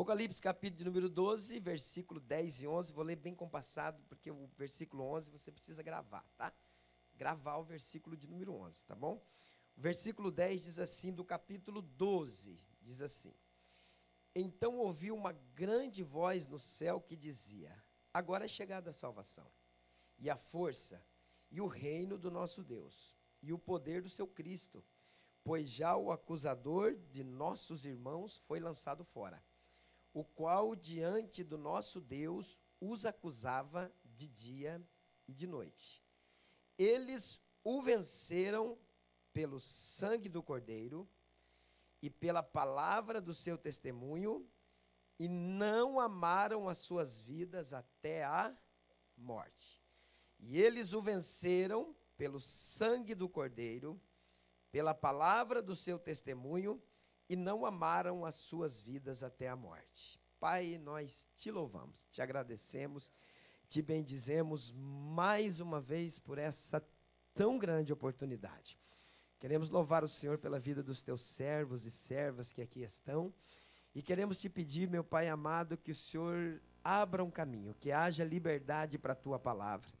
Apocalipse capítulo de número 12, versículo 10 e 11, vou ler bem compassado, porque o versículo 11 você precisa gravar, tá? Gravar o versículo de número 11, tá bom? O versículo 10 diz assim, do capítulo 12, diz assim: Então ouvi uma grande voz no céu que dizia: Agora é chegada a salvação, e a força, e o reino do nosso Deus, e o poder do seu Cristo, pois já o acusador de nossos irmãos foi lançado fora, o qual diante do nosso Deus os acusava de dia e de noite. Eles o venceram pelo sangue do Cordeiro e pela palavra do seu testemunho, e não amaram as suas vidas até a morte. E eles o venceram pelo sangue do Cordeiro, pela palavra do seu testemunho, e não amaram as suas vidas até a morte. Pai, nós te louvamos, te agradecemos, te bendizemos mais uma vez por essa tão grande oportunidade. Queremos louvar o Senhor pela vida dos teus servos e servas que aqui estão, e queremos te pedir, meu Pai amado, que o Senhor abra um caminho, que haja liberdade para a tua palavra,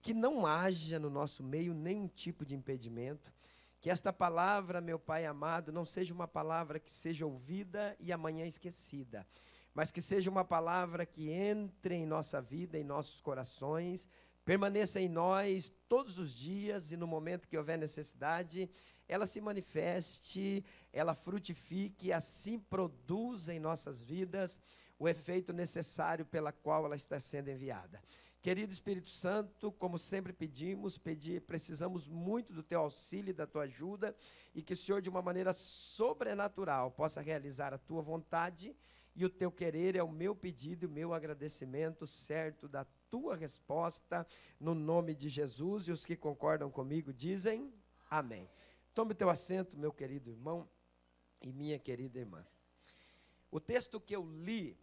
que não haja no nosso meio nenhum tipo de impedimento, que esta palavra, meu Pai amado, não seja uma palavra que seja ouvida e amanhã esquecida, mas que seja uma palavra que entre em nossa vida, em nossos corações, permaneça em nós todos os dias, e no momento que houver necessidade, ela se manifeste, ela frutifique, e assim produza em nossas vidas o efeito necessário pela qual ela está sendo enviada. Querido Espírito Santo, como sempre precisamos muito do teu auxílio e da tua ajuda, e que o Senhor, de uma maneira sobrenatural, possa realizar a tua vontade, e o teu querer é o meu pedido e o meu agradecimento, certo da tua resposta, no nome de Jesus. E os que concordam comigo dizem amém. Tome o teu assento, meu querido irmão e minha querida irmã. O texto que eu li,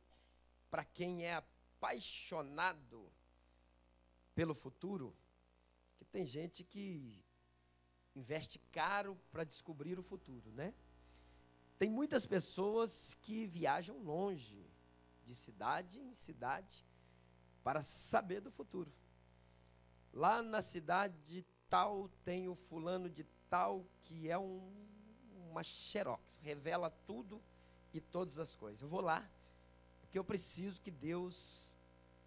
para quem é apaixonado pelo futuro, que tem gente que investe caro para descobrir o futuro, né? Tem muitas pessoas que viajam longe, de cidade em cidade, para saber do futuro. Lá na cidade tal tem o fulano de tal, que é uma xerox, revela tudo e todas as coisas. Eu vou lá, porque eu preciso que Deus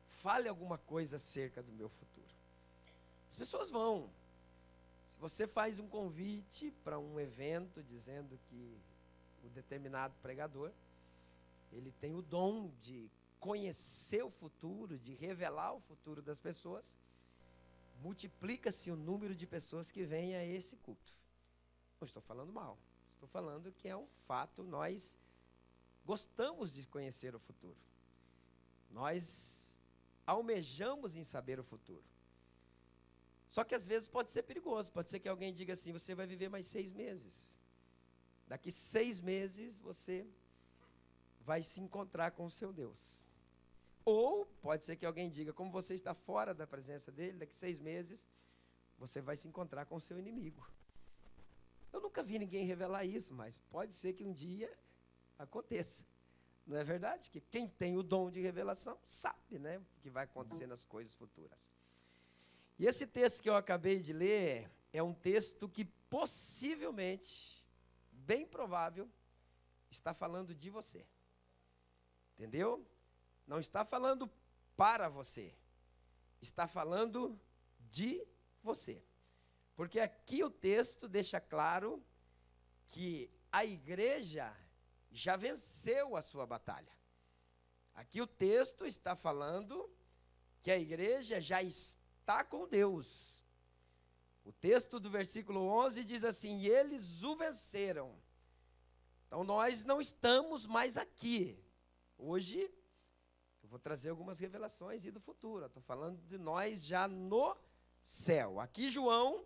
fale alguma coisa acerca do meu futuro. As pessoas vão. Se você faz um convite para um evento dizendo que o determinado pregador, ele tem o dom de conhecer o futuro, de revelar o futuro das pessoas, multiplica-se o número de pessoas que vêm a esse culto. Não estou falando mal, estou falando que é um fato, nós gostamos de conhecer o futuro. Nós almejamos em saber o futuro. Só que às vezes pode ser perigoso, pode ser que alguém diga assim: você vai viver mais 6 meses. Daqui 6 meses você vai se encontrar com o seu Deus. Ou pode ser que alguém diga, como você está fora da presença dele, daqui 6 meses você vai se encontrar com o seu inimigo. Eu nunca vi ninguém revelar isso, mas pode ser que um dia aconteça. Não é verdade? Que quem tem o dom de revelação sabe, né, o que vai acontecer nas coisas futuras. E esse texto que eu acabei de ler é um texto que possivelmente, bem provável, está falando de você. Entendeu? Não está falando para você. Está falando de você. Porque aqui o texto deixa claro que a igreja já venceu a sua batalha. Aqui o texto está falando que a igreja já está com Deus. O texto do versículo 11 diz assim: e eles o venceram. Então nós não estamos mais aqui. Hoje eu vou trazer algumas revelações e do futuro. Estou falando de nós já no céu. Aqui João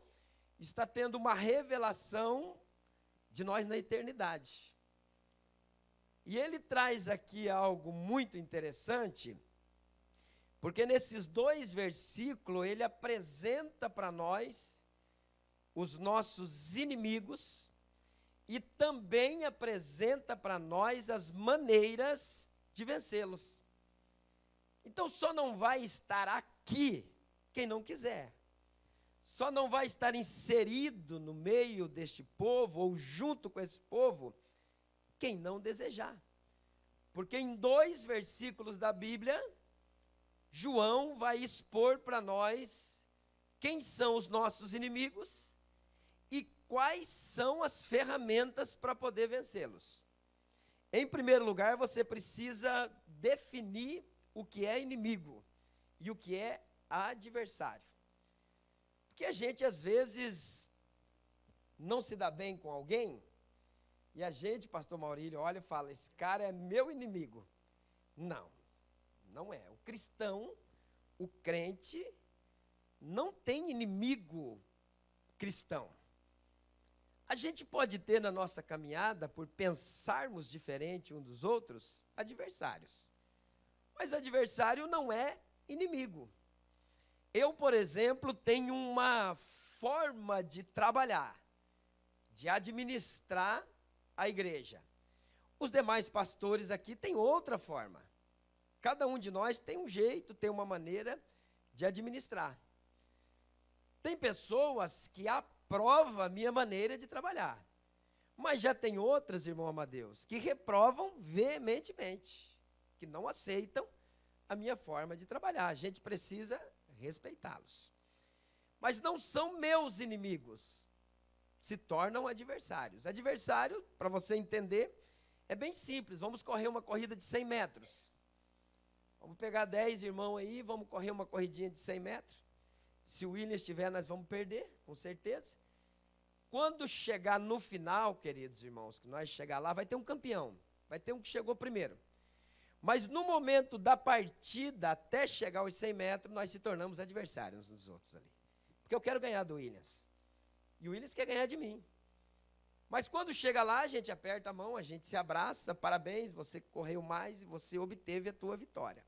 está tendo uma revelação de nós na eternidade. E ele traz aqui algo muito interessante, porque nesses 2 versículos ele apresenta para nós os nossos inimigos e também apresenta para nós as maneiras de vencê-los. Então só não vai estar aqui quem não quiser. Só não vai estar inserido no meio deste povo, ou junto com esse povo, quem não desejar. Porque em 2 versículos da Bíblia, João vai expor para nós quem são os nossos inimigos e quais são as ferramentas para poder vencê-los. Em primeiro lugar, você precisa definir o que é inimigo e o que é adversário. Porque a gente, às vezes, não se dá bem com alguém, e a gente, pastor Maurílio, olha e fala, esse cara é meu inimigo. Não, não é. O cristão, o crente, não tem inimigo cristão. A gente pode ter na nossa caminhada, por pensarmos diferente uns dos outros, adversários. Mas adversário não é inimigo. Eu, por exemplo, tenho uma forma de trabalhar, de administrar a igreja. Os demais pastores aqui têm outra forma. Cada um de nós tem um jeito, tem uma maneira de administrar. Tem pessoas que aprovam a minha maneira de trabalhar. Mas já tem outras, irmão Amadeus, que reprovam veementemente, que não aceitam a minha forma de trabalhar. A gente precisa respeitá-los. Mas não são meus inimigos. Se tornam adversários. Adversário, para você entender, é bem simples. Vamos correr uma corrida de 100 metros. Vamos pegar 10 irmãos aí, vamos correr uma corridinha de 100 metros. Se o William estiver, nós vamos perder, com certeza. Quando chegar no final, queridos irmãos, que nós chegar lá, vai ter um campeão. Vai ter um que chegou primeiro. Mas no momento da partida, até chegar aos 100 metros, nós se tornamos adversários uns dos outros ali. Porque eu quero ganhar do Williams. E o Williams quer ganhar de mim. Mas quando chega lá, a gente aperta a mão, a gente se abraça, parabéns, você correu mais e você obteve a tua vitória.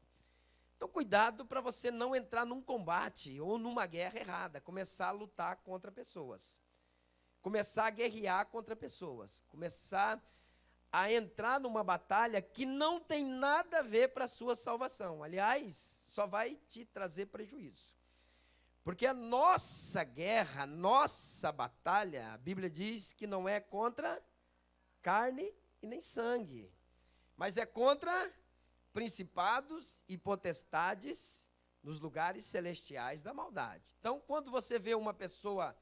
Então, cuidado para você não entrar num combate ou numa guerra errada, começar a lutar contra pessoas. Começar a guerrear contra pessoas. Começar a entrar numa batalha que não tem nada a ver para a sua salvação. Aliás, só vai te trazer prejuízo. Porque a nossa guerra, a nossa batalha, a Bíblia diz que não é contra carne e nem sangue, mas é contra principados e potestades nos lugares celestiais da maldade. Então, quando você vê uma pessoa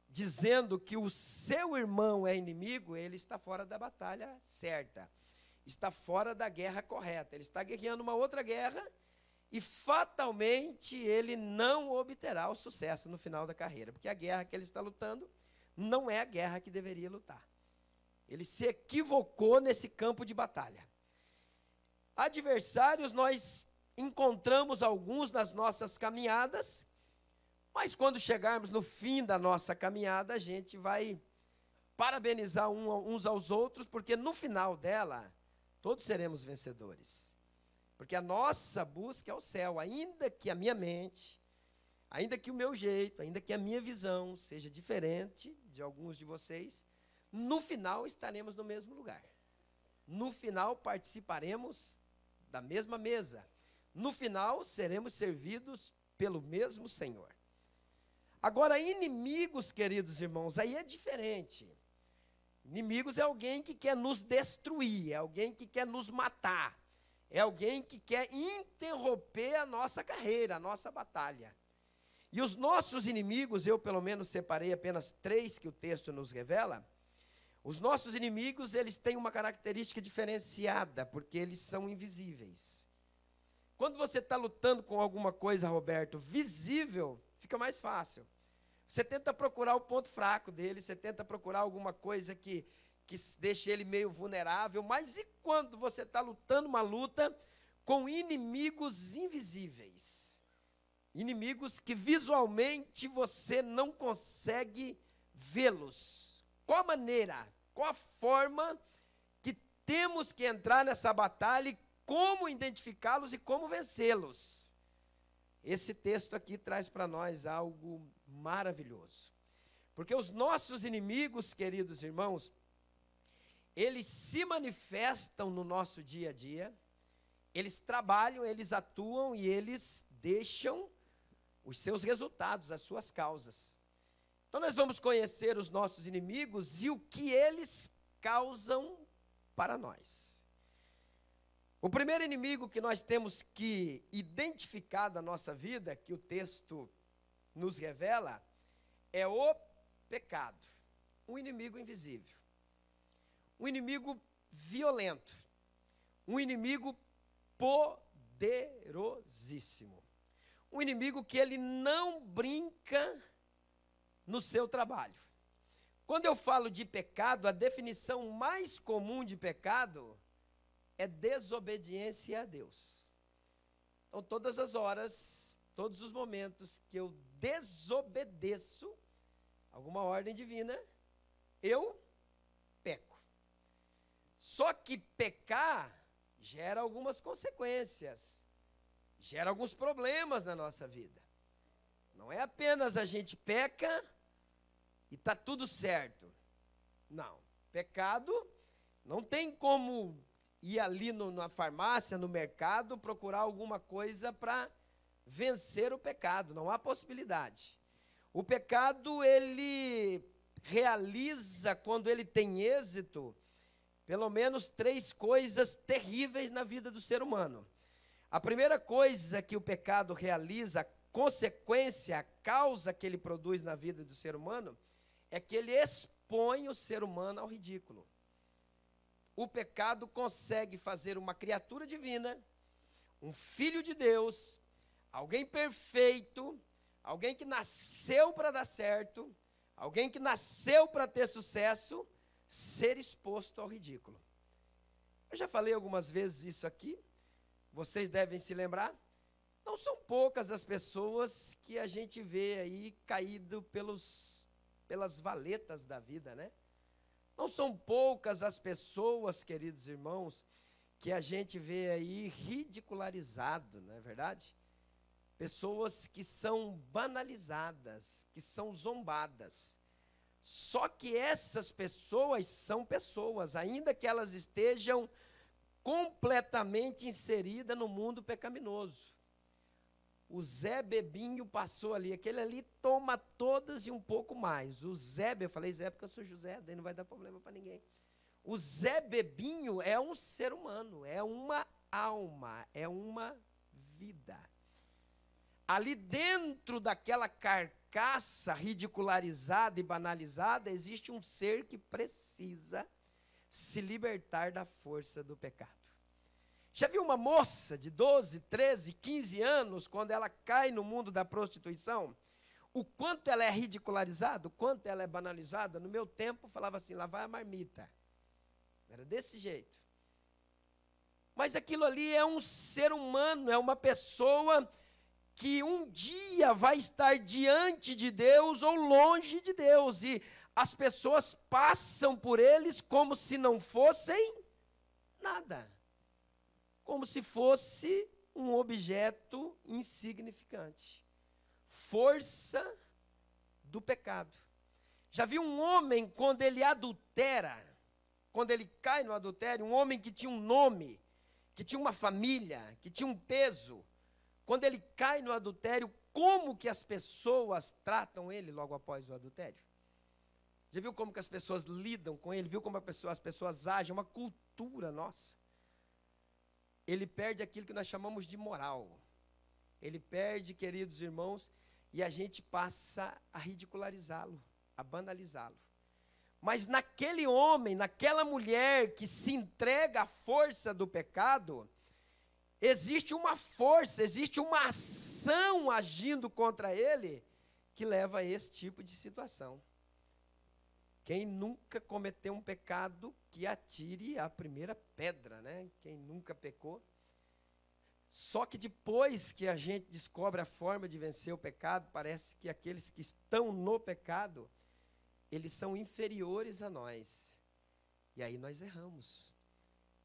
dizendo que o seu irmão é inimigo, ele está fora da batalha certa, está fora da guerra correta, ele está guerreando uma outra guerra e fatalmente ele não obterá o sucesso no final da carreira, porque a guerra que ele está lutando não é a guerra que deveria lutar. Ele se equivocou nesse campo de batalha. Adversários, nós encontramos alguns nas nossas caminhadas, mas quando chegarmos no fim da nossa caminhada, a gente vai parabenizar uns aos outros, porque no final dela, todos seremos vencedores. Porque a nossa busca é o céu, ainda que a minha mente, ainda que o meu jeito, ainda que a minha visão seja diferente de alguns de vocês, no final estaremos no mesmo lugar. No final participaremos da mesma mesa. No final seremos servidos pelo mesmo Senhor. Agora, inimigos, queridos irmãos, aí é diferente. Inimigos é alguém que quer nos destruir, é alguém que quer nos matar. É alguém que quer interromper a nossa carreira, a nossa batalha. E os nossos inimigos, eu pelo menos separei apenas 3 que o texto nos revela. Os nossos inimigos, eles têm uma característica diferenciada, porque eles são invisíveis. Quando você está lutando com alguma coisa, Roberto, visível, fica mais fácil. Você tenta procurar o ponto fraco dele, você tenta procurar alguma coisa que deixe ele meio vulnerável, mas e quando você está lutando uma luta com inimigos invisíveis? Inimigos que visualmente você não consegue vê-los. Qual a maneira, qual a forma que temos que entrar nessa batalha e como identificá-los e como vencê-los? Esse texto aqui traz para nós algo maravilhoso. Porque os nossos inimigos, queridos irmãos, eles se manifestam no nosso dia a dia, eles trabalham, eles atuam e eles deixam os seus resultados, as suas causas. Então nós vamos conhecer os nossos inimigos e o que eles causam para nós. O primeiro inimigo que nós temos que identificar da nossa vida, que o texto nos revela, é o pecado, um inimigo invisível, um inimigo violento, um inimigo poderosíssimo, um inimigo que ele não brinca no seu trabalho. Quando eu falo de pecado, a definição mais comum de pecado é desobediência a Deus. Então, todas as horas, todos os momentos que eu desobedeço alguma ordem divina, eu peco. Só que pecar gera algumas consequências, gera alguns problemas na nossa vida. Não é apenas a gente peca e está tudo certo. Não. Pecado não tem como ir ali na farmácia, no mercado, procurar alguma coisa para vencer o pecado. Não há possibilidade. O pecado, ele realiza, quando ele tem êxito, pelo menos 3 coisas terríveis na vida do ser humano. A primeira coisa que o pecado realiza, a consequência, a causa que ele produz na vida do ser humano, é que ele expõe o ser humano ao ridículo. O pecado consegue fazer uma criatura divina, um filho de Deus, alguém perfeito, alguém que nasceu para dar certo, alguém que nasceu para ter sucesso, ser exposto ao ridículo. Eu já falei algumas vezes isso aqui, vocês devem se lembrar. Não são poucas as pessoas que a gente vê aí caído pelas valetas da vida, né? Não são poucas as pessoas, queridos irmãos, que a gente vê aí ridicularizado, não é verdade? Pessoas que são banalizadas, que são zombadas. Só que essas pessoas são pessoas, ainda que elas estejam completamente inseridas no mundo pecaminoso. O Zé Bebinho passou ali, aquele ali toma todas e um pouco mais. O Zé, eu falei Zé porque eu sou José, daí não vai dar problema para ninguém. O Zé Bebinho é um ser humano, é uma alma, é uma vida. Ali dentro daquela carcaça ridicularizada e banalizada, existe um ser que precisa se libertar da força do pecado. Já viu uma moça de 12, 13, 15 anos, quando ela cai no mundo da prostituição, o quanto ela é ridicularizada, o quanto ela é banalizada? No meu tempo, falava assim, lá vai a marmita. Era desse jeito. Mas aquilo ali é um ser humano, é uma pessoa que um dia vai estar diante de Deus ou longe de Deus, e as pessoas passam por eles como se não fossem nada. Como se fosse um objeto insignificante. Força do pecado. Já viu um homem, quando ele adultera, quando ele cai no adultério, um homem que tinha um nome, que tinha uma família, que tinha um peso, quando ele cai no adultério, como que as pessoas tratam ele logo após o adultério? Já viu como que as pessoas lidam com ele? Viu como as pessoas agem? É uma cultura nossa. Ele perde aquilo que nós chamamos de moral. Ele perde, queridos irmãos, e a gente passa a ridicularizá-lo, a banalizá-lo. Mas naquele homem, naquela mulher que se entrega à força do pecado, existe uma força, existe uma ação agindo contra ele, que leva a esse tipo de situação. Quem nunca cometeu um pecado, que atire a primeira pedra, né? Quem nunca pecou. Só que depois que a gente descobre a forma de vencer o pecado, parece que aqueles que estão no pecado, eles são inferiores a nós. E aí nós erramos.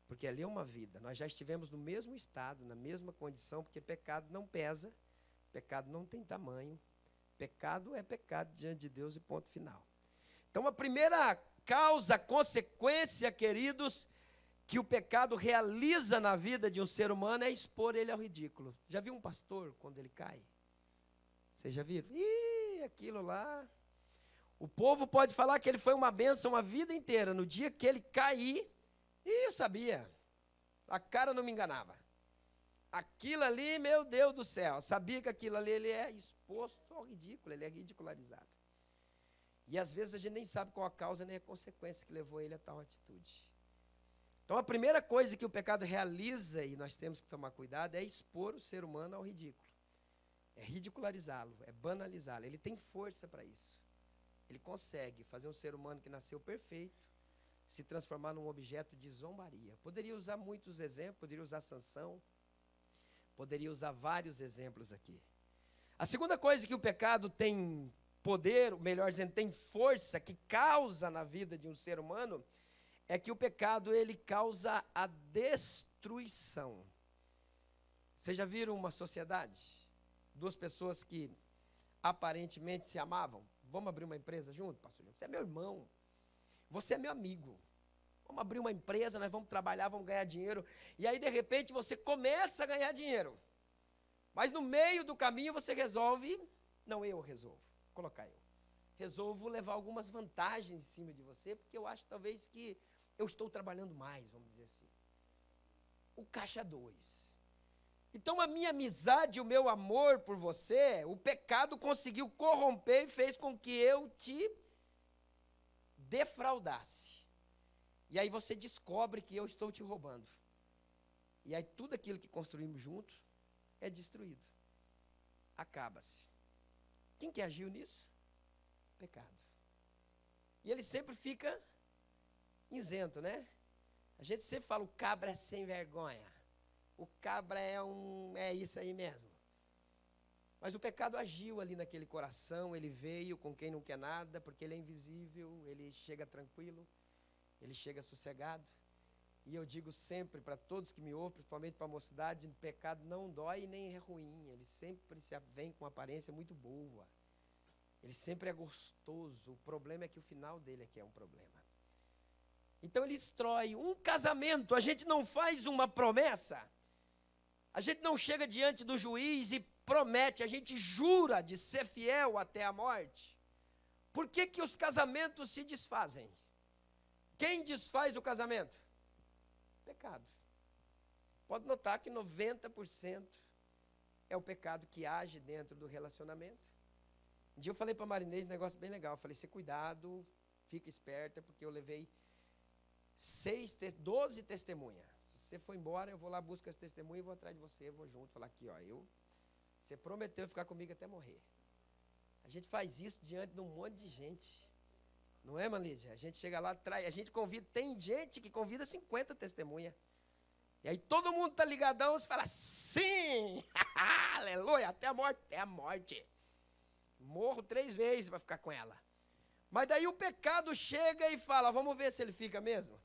Porque ali é uma vida. Nós já estivemos no mesmo estado, na mesma condição, porque pecado não pesa, pecado não tem tamanho. Pecado é pecado diante de Deus e ponto final. Então, a primeira causa, consequência, queridos, que o pecado realiza na vida de um ser humano é expor ele ao ridículo. Já viu um pastor quando ele cai? Vocês já viram? Ih, aquilo lá. O povo pode falar que ele foi uma bênção a vida inteira. No dia que ele cair, eu sabia. A cara não me enganava. Aquilo ali, meu Deus do céu, sabia que aquilo ali ele é exposto ao ridículo, ele é ridicularizado. E às vezes a gente nem sabe qual a causa nem a consequência que levou ele a tal atitude. Então a primeira coisa que o pecado realiza, e nós temos que tomar cuidado, é expor o ser humano ao ridículo. É ridicularizá-lo, é banalizá-lo. Ele tem força para isso. Ele consegue fazer um ser humano que nasceu perfeito se transformar num objeto de zombaria. Poderia usar muitos exemplos, poderia usar Sansão, poderia usar vários exemplos aqui. A segunda coisa que o pecado tem poder, melhor dizendo, tem força, que causa na vida de um ser humano, é que o pecado, ele causa a destruição. Vocês já viram uma sociedade? Duas pessoas que aparentemente se amavam. Vamos abrir uma empresa junto, pastor João? Você é meu irmão. Você é meu amigo. Vamos abrir uma empresa, nós vamos trabalhar, vamos ganhar dinheiro. E aí, de repente, você começa a ganhar dinheiro. Mas no meio do caminho você resolve, não, eu resolvo, vou colocar eu. Resolvo levar algumas vantagens em cima de você, porque eu acho talvez que eu estou trabalhando mais, vamos dizer assim. O caixa 2. Então a minha amizade, o meu amor por você, o pecado conseguiu corromper e fez com que eu te defraudasse. E aí você descobre que eu estou te roubando. E aí tudo aquilo que construímos juntos é destruído. Acaba-se. Quem que agiu nisso? Pecado. E ele sempre fica isento, né? A gente sempre fala, o cabra é sem vergonha. O cabra é isso aí mesmo. Mas o pecado agiu ali naquele coração, ele veio com quem não quer nada, porque ele é invisível, ele chega tranquilo, ele chega sossegado. E eu digo sempre para todos que me ouvem, principalmente para a mocidade, o pecado não dói nem é ruim, ele sempre vem com uma aparência muito boa. Ele sempre é gostoso, o problema é que o final dele é que é um problema. Então ele destrói um casamento, a gente não faz uma promessa, a gente não chega diante do juiz e promete, a gente jura de ser fiel até a morte. Por que que os casamentos se desfazem? Quem desfaz o casamento? Pecado. Pode notar que 90% é o pecado que age dentro do relacionamento. Um dia eu falei para a Marinês um negócio bem legal, eu falei, se cuidado, fica esperta, porque eu levei 12 testemunhas. Se você for embora, eu vou lá, busco as testemunhas, vou atrás de você, vou junto, falar aqui, ó, você prometeu ficar comigo até morrer. A gente faz isso diante de um monte de gente. Não é, Malídia? A gente chega lá, a gente convida, tem gente que convida 50 testemunhas. E aí todo mundo está ligadão, você fala, sim, aleluia, até a morte. Até a morte. Morro 3 vezes para ficar com ela. Mas daí o pecado chega e fala, vamos ver se ele fica mesmo.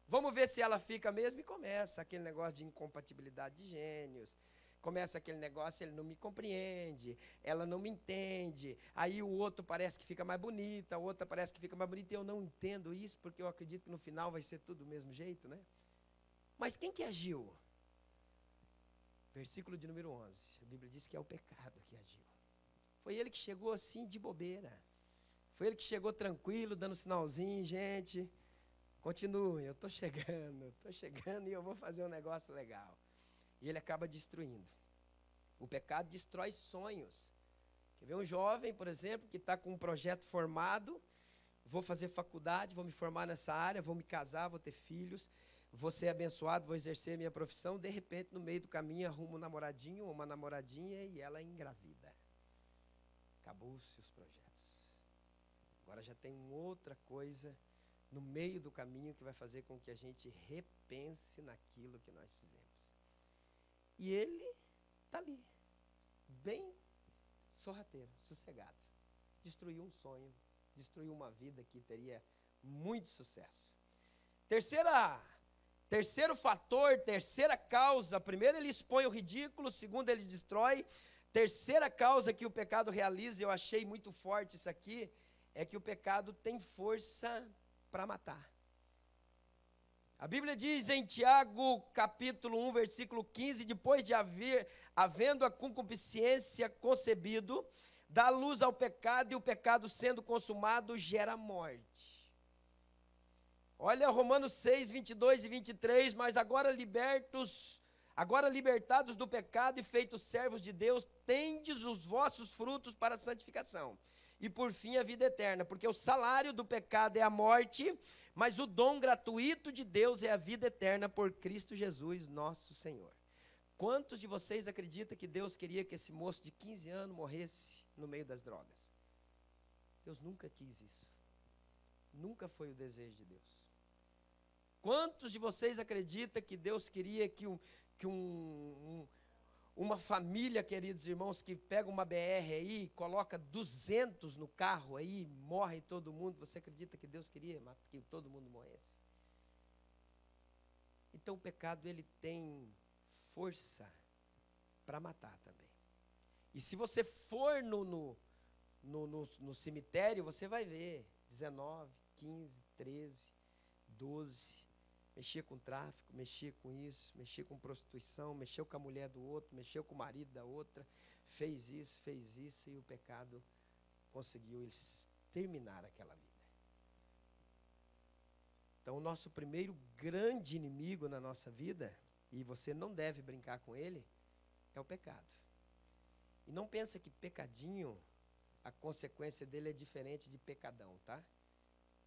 Vamos ver se ela fica mesmo. E começa aquele negócio de incompatibilidade de gênios. Começa aquele negócio, ele não me compreende, ela não me entende. Aí o outro parece que fica mais bonita, a outra parece que fica mais bonita. E eu não entendo isso, porque eu acredito que no final vai ser tudo do mesmo jeito, né? Mas quem que agiu? Versículo de número 11. A Bíblia diz que é o pecado que agiu. Foi ele que chegou assim de bobeira. Foi ele que chegou tranquilo, dando sinalzinho, gente. Continue, eu estou chegando e eu vou fazer um negócio legal. E ele acaba destruindo. O pecado destrói sonhos. Quer ver um jovem, por exemplo, que está com um projeto formado, vou fazer faculdade, vou me formar nessa área, vou me casar, vou ter filhos, vou ser abençoado, vou exercer a minha profissão, de repente, no meio do caminho, arruma um namoradinho ou uma namoradinha e ela engravida. Acabou-se os projetos. Agora já tem outra coisa no meio do caminho que vai fazer com que a gente repense naquilo que nós fizemos. E ele está ali, bem sorrateiro, sossegado. Destruiu um sonho, destruiu uma vida que teria muito sucesso. Terceiro fator, terceira causa. Primeiro ele expõe o ridículo, segundo ele destrói. Terceira causa que o pecado realiza, eu achei muito forte isso aqui, é que o pecado tem força para matar. A Bíblia diz em Tiago, capítulo 1, versículo 15, depois de havendo a concupiscência concebido, dá luz ao pecado, e o pecado sendo consumado gera morte. Olha Romanos 6, 22 e 23, mas agora libertados do pecado e feitos servos de Deus, tendes os vossos frutos para a santificação. E por fim a vida eterna, porque o salário do pecado é a morte, mas o dom gratuito de Deus é a vida eterna por Cristo Jesus, nosso Senhor. Quantos de vocês acreditam que Deus queria que esse moço de 15 anos morresse no meio das drogas? Deus nunca quis isso. Nunca foi o desejo de Deus. Quantos de vocês acreditam que Deus queria que uma família, queridos irmãos, que pega uma BR aí, coloca 200 no carro aí, morre todo mundo, você acredita que Deus queria que todo mundo morresse? Então o pecado, ele tem força para matar também. E se você for no cemitério, você vai ver 19, 15, 13, 12... Mexia com tráfico, mexia com isso, mexia com prostituição, mexeu com a mulher do outro, mexeu com o marido da outra, fez isso, e o pecado conseguiu exterminar aquela vida. Então, o nosso primeiro grande inimigo na nossa vida, e você não deve brincar com ele, é o pecado. E não pensa que pecadinho, a consequência dele é diferente de pecadão, tá?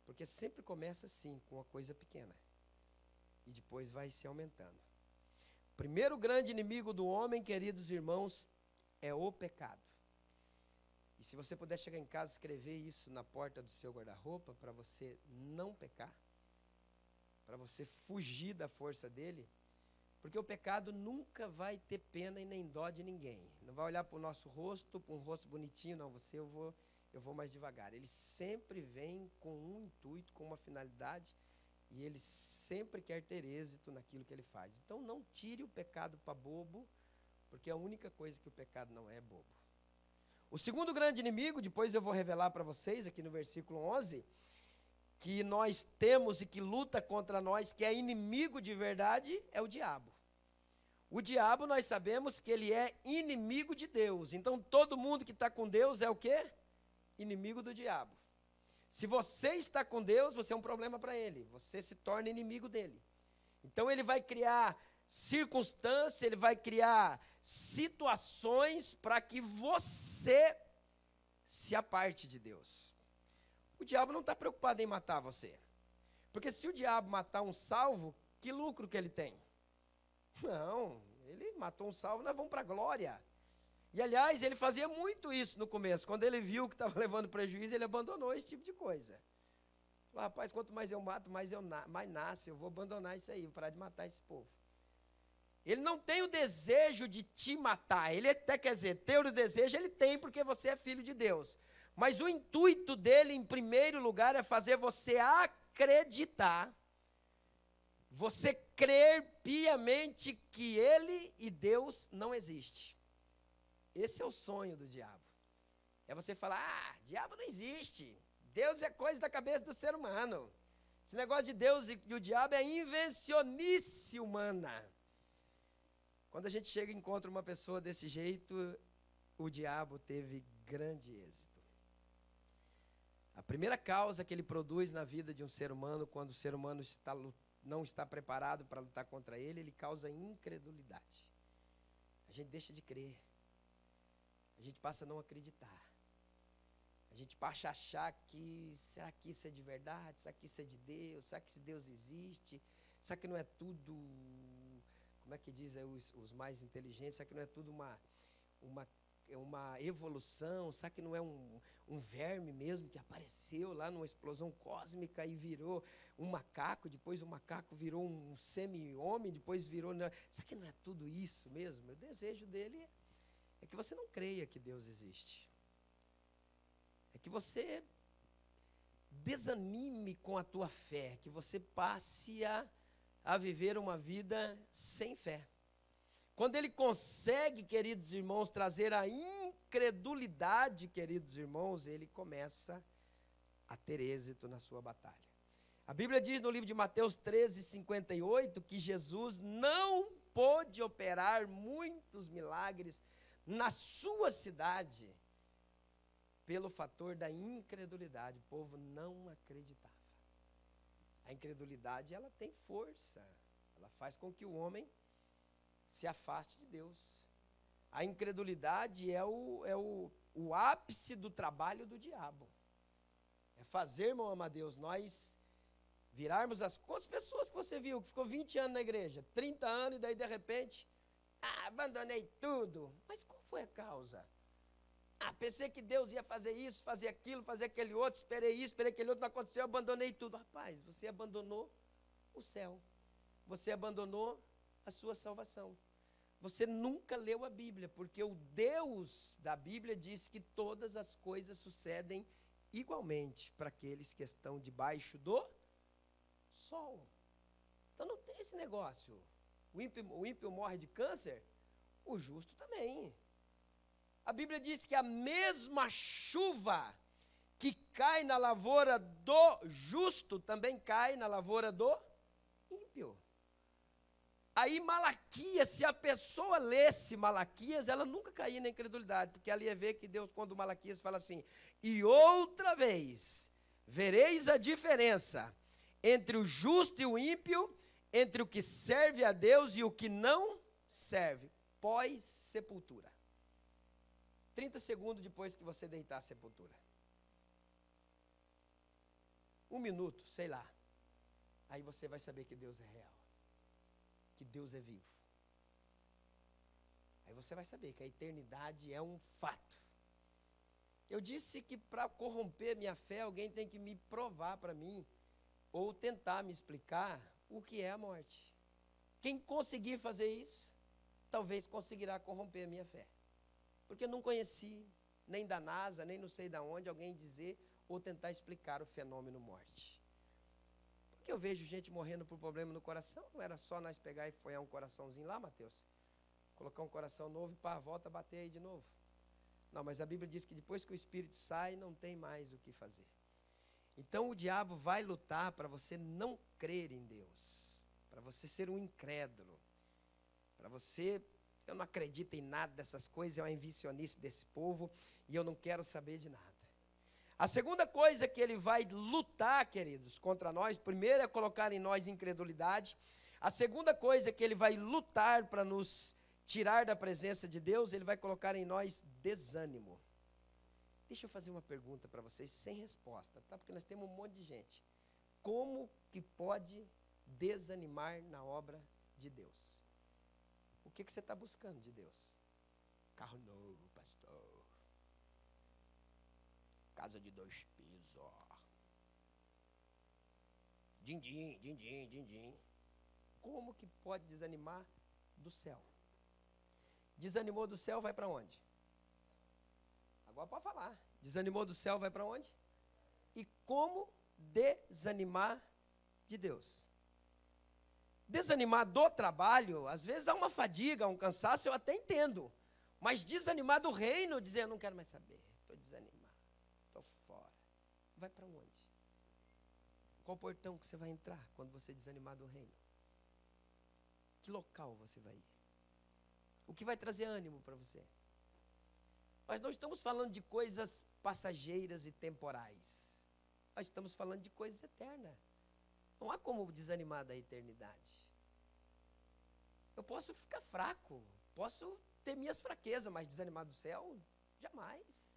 Porque sempre começa assim, com uma coisa pequena. E depois vai se aumentando. O primeiro grande inimigo do homem, queridos irmãos, é o pecado. E se você puder chegar em casa e escrever isso na porta do seu guarda-roupa, para você não pecar, para você fugir da força dele, porque o pecado nunca vai ter pena e nem dó de ninguém. Não vai olhar para o nosso rosto, para um rosto bonitinho, não, eu vou mais devagar. Ele sempre vem com um intuito, com uma finalidade, e ele sempre quer ter êxito naquilo que ele faz. Então não tire o pecado para bobo, porque a única coisa que o pecado não é bobo. O segundo grande inimigo, depois eu vou revelar para vocês aqui no versículo 11, que nós temos e que luta contra nós, que é inimigo de verdade, é o diabo. O diabo, nós sabemos que ele é inimigo de Deus. Então todo mundo que está com Deus é o quê? Inimigo do diabo. Se você está com Deus, você é um problema para ele. Você se torna inimigo dele. Então ele vai criar circunstâncias, ele vai criar situações para que você se aparte de Deus. O diabo não está preocupado em matar você. Porque se o diabo matar um salvo, que lucro que ele tem? Não, ele matou um salvo, nós vamos para a glória. E, aliás, ele fazia muito isso no começo. Quando ele viu que estava levando prejuízo, ele abandonou esse tipo de coisa. Falou, rapaz, quanto mais eu mato, mais nasce. Eu vou abandonar isso aí, vou parar de matar esse povo. Ele não tem o desejo de te matar. Ele até quer dizer, ter o desejo, ele tem, porque você é filho de Deus. Mas o intuito dele, em primeiro lugar, é fazer você acreditar, você crer piamente que ele e Deus não existem. Esse é o sonho do diabo. É você falar, diabo não existe. Deus é coisa da cabeça do ser humano. Esse negócio de Deus e o diabo é invencionice humana. Quando a gente chega e encontra uma pessoa desse jeito, o diabo teve grande êxito. A primeira causa que ele produz na vida de um ser humano, quando o ser humano não está preparado para lutar contra ele, ele causa incredulidade. A gente deixa de crer. A gente passa a não acreditar. A gente passa a achar que, será que isso é de verdade? Será que isso é de Deus? Será que esse Deus existe? Será que não é tudo, como é que diz aí os mais inteligentes? Será que não é tudo uma evolução? Será que não é um verme mesmo que apareceu lá numa explosão cósmica e virou um macaco, depois o macaco virou um semi-homem, depois virou... Será que não é tudo isso mesmo? O desejo dele é que você não creia que Deus existe. É que você desanime com a tua fé, que você passe a viver uma vida sem fé. Quando ele consegue, queridos irmãos, trazer a incredulidade, queridos irmãos, ele começa a ter êxito na sua batalha. A Bíblia diz no livro de Mateus 13:58 que Jesus não pôde operar muitos milagres na sua cidade pelo fator da incredulidade. O povo não acreditava. A incredulidade, ela tem força. Ela faz com que o homem se afaste de Deus. A incredulidade é o ápice do trabalho do diabo. É fazer, irmão Amadeus, nós virarmos as... Quantas pessoas que você viu que ficou 20 anos na igreja, 30 anos, e daí de repente, abandonei tudo. Mas qual foi a causa? Pensei que Deus ia fazer isso, fazer aquilo, fazer aquele outro, esperei isso, esperei aquele outro, não aconteceu, abandonei tudo. Rapaz, você abandonou o céu. Você abandonou a sua salvação. Você nunca leu a Bíblia, porque o Deus da Bíblia diz que todas as coisas sucedem igualmente para aqueles que estão debaixo do sol. Então não tem esse negócio. O ímpio morre de câncer, o justo também. A Bíblia diz que a mesma chuva que cai na lavoura do justo também cai na lavoura do ímpio. Aí Malaquias, se a pessoa lesse Malaquias, ela nunca caía na incredulidade, porque ela ia ver que Deus, quando Malaquias fala assim, e outra vez vereis a diferença entre o justo e o ímpio, entre o que serve a Deus e o que não serve, pós-sepultura. 30 segundos depois que você deitar a sepultura. 1 minuto, sei lá. Aí você vai saber que Deus é real. Que Deus é vivo. Aí você vai saber que a eternidade é um fato. Eu disse que para corromper minha fé, alguém tem que me provar para mim, ou tentar me explicar o que é a morte. Quem conseguir fazer isso, talvez conseguirá corromper a minha fé. Porque eu não conheci, nem da NASA, nem não sei de onde, alguém dizer ou tentar explicar o fenômeno morte. Porque eu vejo gente morrendo por problema no coração, não era só nós pegar e folhar um coraçãozinho lá, Mateus? Colocar um coração novo e pá, volta a bater aí de novo. Não, mas a Bíblia diz que depois que o Espírito sai, não tem mais o que fazer. Então o diabo vai lutar para você não crer em Deus, para você ser um incrédulo, para você... Eu não acredito em nada dessas coisas, é uma invencionice desse povo, e eu não quero saber de nada. A segunda coisa que ele vai lutar, queridos, contra nós, primeiro é colocar em nós incredulidade. A segunda coisa que ele vai lutar para nos tirar da presença de Deus, ele vai colocar em nós desânimo. Deixa eu fazer uma pergunta para vocês, sem resposta, tá? Porque nós temos um monte de gente. Como que pode desanimar na obra de Deus? O que você está buscando de Deus? Carro novo, pastor. Casa de 2 pisos. Din-din, din-din, din-din. Como que pode desanimar do céu? Desanimou do céu, vai para onde? Agora pode falar. Desanimou do céu, vai para onde? E como desanimar de Deus? Desanimar do trabalho, às vezes há uma fadiga, um cansaço, eu até entendo. Mas desanimar do reino, dizer, eu não quero mais saber, estou desanimado, estou fora. Vai para onde? Qual portão que você vai entrar quando você desanimar do reino? Que local você vai ir? O que vai trazer ânimo para você? Nós não estamos falando de coisas passageiras e temporais. Nós estamos falando de coisas eternas. Não há como desanimar da eternidade. Eu posso ficar fraco, posso ter minhas fraquezas, mas desanimar do céu, jamais.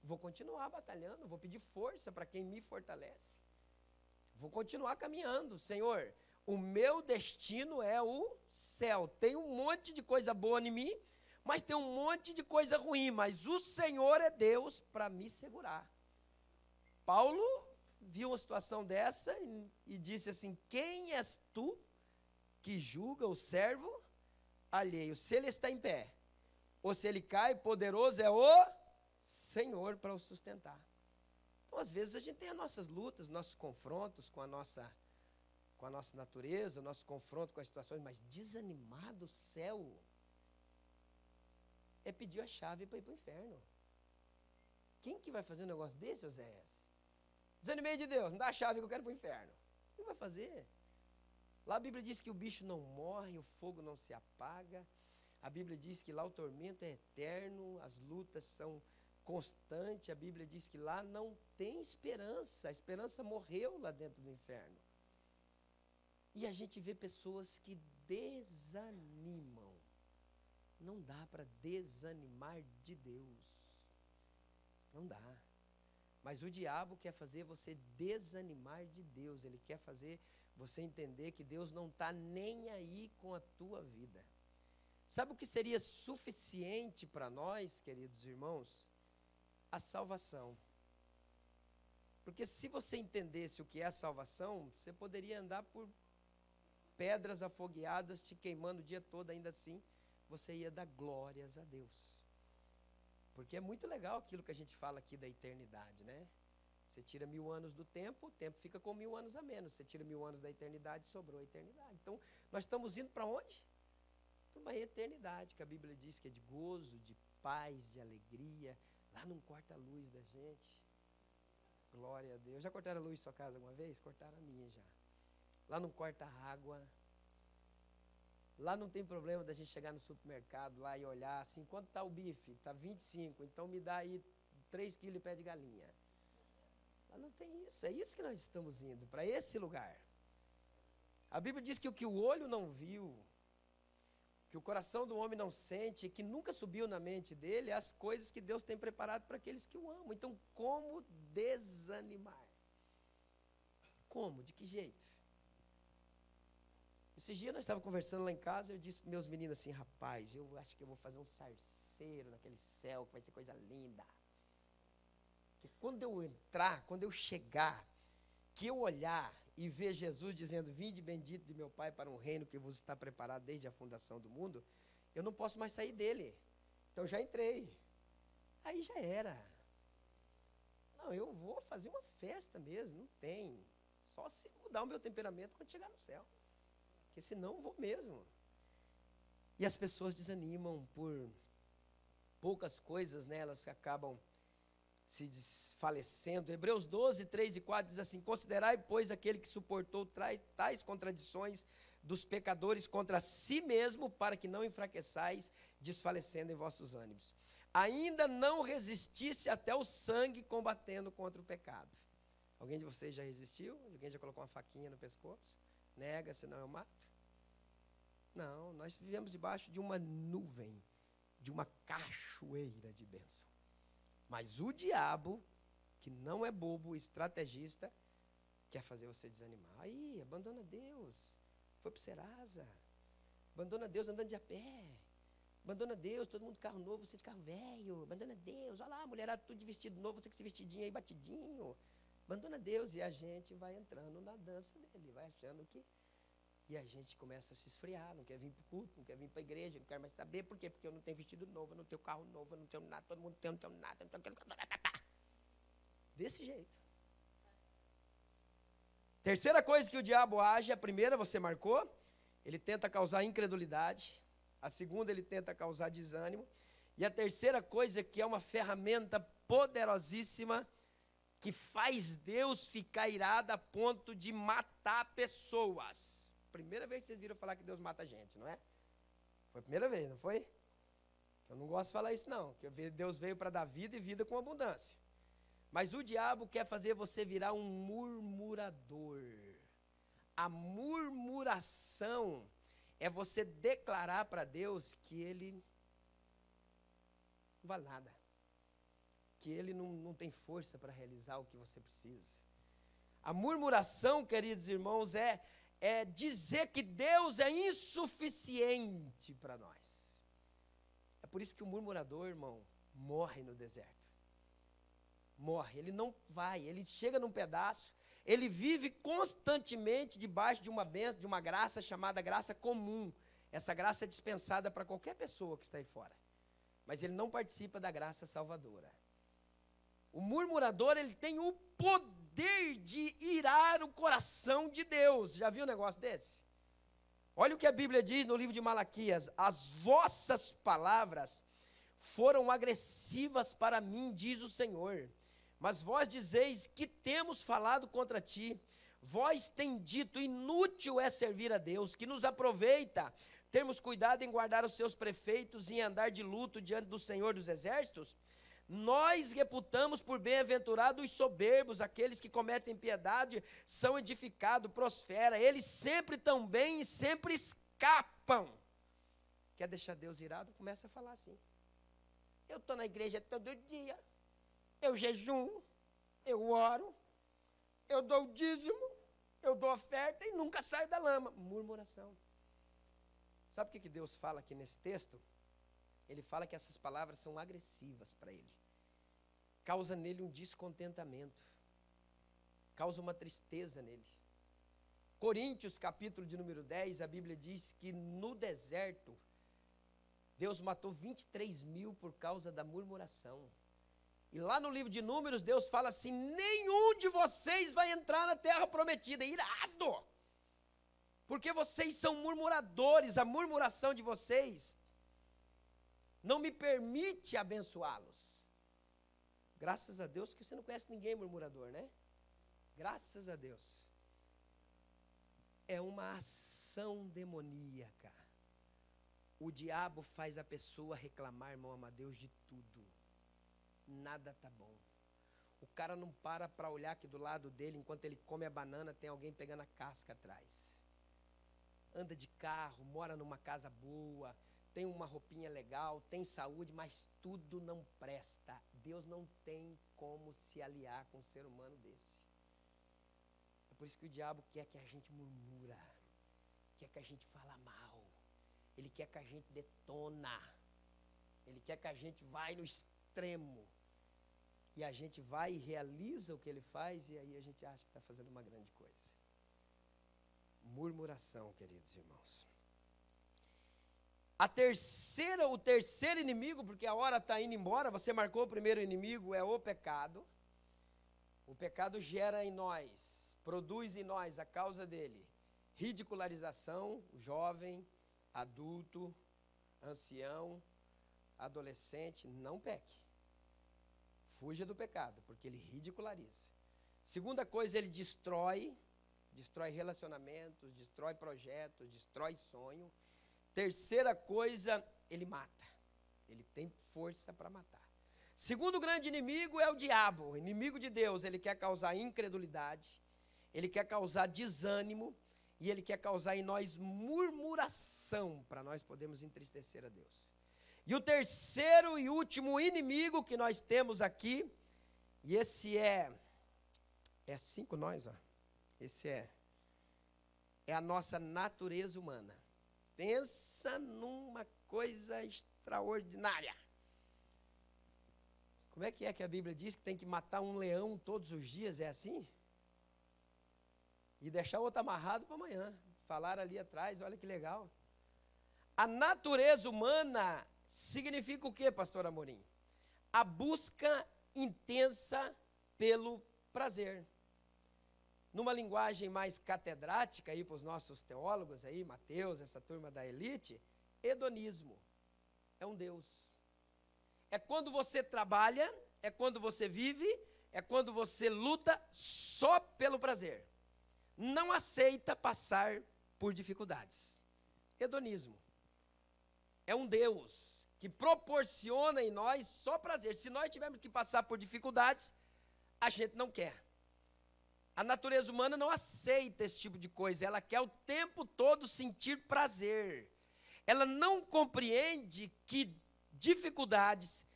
Vou continuar batalhando, vou pedir força para quem me fortalece. Vou continuar caminhando. Senhor, o meu destino é o céu. Tem um monte de coisa boa em mim, mas tem um monte de coisa ruim, mas o Senhor é Deus para me segurar. Paulo viu uma situação dessa e disse assim, quem és tu que julga o servo alheio? Se ele está em pé, ou se ele cai, poderoso é o Senhor para o sustentar. Então, às vezes, a gente tem as nossas lutas, nossos confrontos com a nossa natureza, o nosso confronto com as situações, mas desanimar do céu é pedir a chave para ir para o inferno. Quem que vai fazer um negócio desse, Oséias? Desanimei de Deus, não dá a chave que eu quero para o inferno. O que vai fazer? Lá a Bíblia diz que o bicho não morre, o fogo não se apaga. A Bíblia diz que lá o tormento é eterno, as lutas são constantes. A Bíblia diz que lá não tem esperança. A esperança morreu lá dentro do inferno. E a gente vê pessoas que desanimam. Não dá para desanimar de Deus. Não dá. Mas o diabo quer fazer você desanimar de Deus. Ele quer fazer você entender que Deus não está nem aí com a tua vida. Sabe o que seria suficiente para nós, queridos irmãos? A salvação. Porque se você entendesse o que é a salvação, você poderia andar por pedras afogueadas, te queimando o dia todo, ainda assim, você ia dar glórias a Deus. Porque é muito legal aquilo que a gente fala aqui da eternidade, né? Você tira 1000 anos do tempo, o tempo fica com 1000 anos a menos. Você tira 1000 anos da eternidade, sobrou a eternidade. Então, nós estamos indo para onde? Para uma eternidade, que a Bíblia diz que é de gozo, de paz, de alegria. Lá não corta a luz da gente. Glória a Deus. Já cortaram a luz em sua casa alguma vez? Cortaram a minha já. Lá não corta a água. Lá não tem problema da gente chegar no supermercado lá e olhar assim, quanto está o bife? Está 25, então me dá aí 3 quilos de pé de galinha. Lá não tem isso, é isso que nós estamos indo, para esse lugar. A Bíblia diz que o que o olho não viu, que o coração do homem não sente, que nunca subiu na mente dele, é as coisas que Deus tem preparado para aqueles que o amam. Então, como desanimar? Como? De que jeito? Esses dias nós estávamos conversando lá em casa, eu disse para meus meninos assim, rapaz, eu acho que eu vou fazer um sarceiro naquele céu, que vai ser coisa linda. Que quando eu entrar, quando eu chegar, que eu olhar e ver Jesus dizendo, vinde bendito de meu Pai para um reino que vos está preparado desde a fundação do mundo, eu não posso mais sair dele. Então já entrei. Aí já era. Não, eu vou fazer uma festa mesmo, não tem. Só se mudar o meu temperamento quando chegar no céu. Porque senão vou mesmo. E as pessoas desanimam por poucas coisas, né? Elas acabam se desfalecendo. Hebreus 12, 3 e 4 diz assim, considerai, pois, aquele que suportou tais contradições dos pecadores contra si mesmo, para que não enfraqueçais, desfalecendo em vossos ânimos. Ainda não resistisse até o sangue combatendo contra o pecado. Alguém de vocês já resistiu? Alguém já colocou uma faquinha no pescoço? Nega, senão eu mato? Não, nós vivemos debaixo de uma nuvem, de uma cachoeira de bênção. Mas o diabo, que não é bobo, estrategista, quer fazer você desanimar. Aí, abandona Deus, foi para o Serasa, abandona Deus andando de a pé, abandona Deus, todo mundo de carro novo, você de carro velho, abandona Deus, olha lá, mulherada tudo de vestido novo, você com esse vestidinho aí batidinho, abandona Deus, e a gente vai entrando na dança dele, vai achando que... E a gente começa a se esfriar, não quer vir para o culto, não quer vir para a igreja, não quer mais saber. Por quê? Porque eu não tenho vestido novo, eu não tenho carro novo, eu não tenho nada, todo mundo tem, eu não tenho nada, eu não tenho... Desse jeito. Terceira coisa que o diabo age, a primeira você marcou, ele tenta causar incredulidade. A segunda, ele tenta causar desânimo. E a terceira coisa, que é uma ferramenta poderosíssima, que faz Deus ficar irado a ponto de matar pessoas. Primeira vez que vocês viram falar que Deus mata a gente, não é? Foi a primeira vez, não foi? Eu não gosto de falar isso não, porque Deus veio para dar vida e vida com abundância. Mas o diabo quer fazer você virar um murmurador. A murmuração é você declarar para Deus que Ele não vale nada. Que Ele não tem força para realizar o que você precisa. A murmuração, queridos irmãos, é dizer que Deus é insuficiente para nós. É por isso que o murmurador, irmão, morre no deserto. Morre, ele não vai, ele chega num pedaço, ele vive constantemente debaixo de uma bênção, de uma graça chamada graça comum. Essa graça é dispensada para qualquer pessoa que está aí fora. Mas ele não participa da graça salvadora. O murmurador, ele tem o poder de irar o coração de Deus. Já viu um negócio desse? Olha o que a Bíblia diz no livro de Malaquias. As vossas palavras foram agressivas para mim, diz o Senhor. Mas vós dizeis que temos falado contra ti. Vós tem dito, inútil é servir a Deus, que nos aproveita termos cuidado em guardar os seus prefeitos e em andar de luto diante do Senhor dos Exércitos. Nós reputamos por bem-aventurados os soberbos, aqueles que cometem piedade, são edificados, prospera. Eles sempre estão bem e sempre escapam. Quer deixar Deus irado? Começa a falar assim. Eu estou na igreja todo dia, eu jejum, eu oro, eu dou o dízimo, eu dou oferta e nunca saio da lama. Murmuração. Sabe o que Deus fala aqui nesse texto? Ele fala que essas palavras são agressivas para ele. Causa nele um descontentamento. Causa uma tristeza nele. Coríntios, capítulo de número 10, a Bíblia diz que no deserto, Deus matou 23 mil por causa da murmuração. E lá no livro de Números, Deus fala assim, nenhum de vocês vai entrar na terra prometida. Irado! Porque vocês são murmuradores, a murmuração de vocês não me permite abençoá-los. Graças a Deus que você não conhece ninguém murmurador, né? Graças a Deus. É uma ação demoníaca. O diabo faz a pessoa reclamar, irmão, ama a Deus de tudo. Nada está bom. O cara não para olhar que do lado dele, enquanto ele come a banana, tem alguém pegando a casca atrás. Anda de carro, mora numa casa boa, tem uma roupinha legal, tem saúde, mas tudo não presta. Deus não tem como se aliar com um ser humano desse. É por isso que o diabo quer que a gente murmura, quer que a gente fala mal, ele quer que a gente detona, ele quer que a gente vai no extremo. E a gente vai e realiza o que ele faz, e aí a gente acha que está fazendo uma grande coisa. Murmuração, queridos irmãos. O terceiro inimigo, porque a hora está indo embora, você marcou o primeiro inimigo, é o pecado. O pecado gera em nós, produz em nós a causa dele, ridicularização, jovem, adulto, ancião, adolescente, não peque. Fuja do pecado, porque ele ridiculariza. Segunda coisa, ele destrói relacionamentos, destrói projetos, destrói sonho. Terceira coisa, ele mata. Ele tem força para matar. Segundo grande inimigo é o diabo, o inimigo de Deus. Ele quer causar incredulidade, ele quer causar desânimo e ele quer causar em nós murmuração, para nós podermos entristecer a Deus. E o terceiro e último inimigo que nós temos aqui, e esse é 5 nós, ó. Esse é a nossa natureza humana. Pensa numa coisa extraordinária. Como é que a Bíblia diz que tem que matar um leão todos os dias? É assim? E deixar o outro amarrado para amanhã. Falaram ali atrás, olha que legal. A natureza humana significa o quê, pastor Amorim? A busca intensa pelo prazer. Numa linguagem mais catedrática aí para os nossos teólogos aí, Mateus, essa turma da elite, hedonismo é um Deus. É quando você trabalha, é quando você vive, é quando você luta só pelo prazer. Não aceita passar por dificuldades. Hedonismo é um Deus que proporciona em nós só prazer. Se nós tivermos que passar por dificuldades, a gente não quer. A natureza humana não aceita esse tipo de coisa, ela quer o tempo todo sentir prazer. Ela não compreende que dificuldades,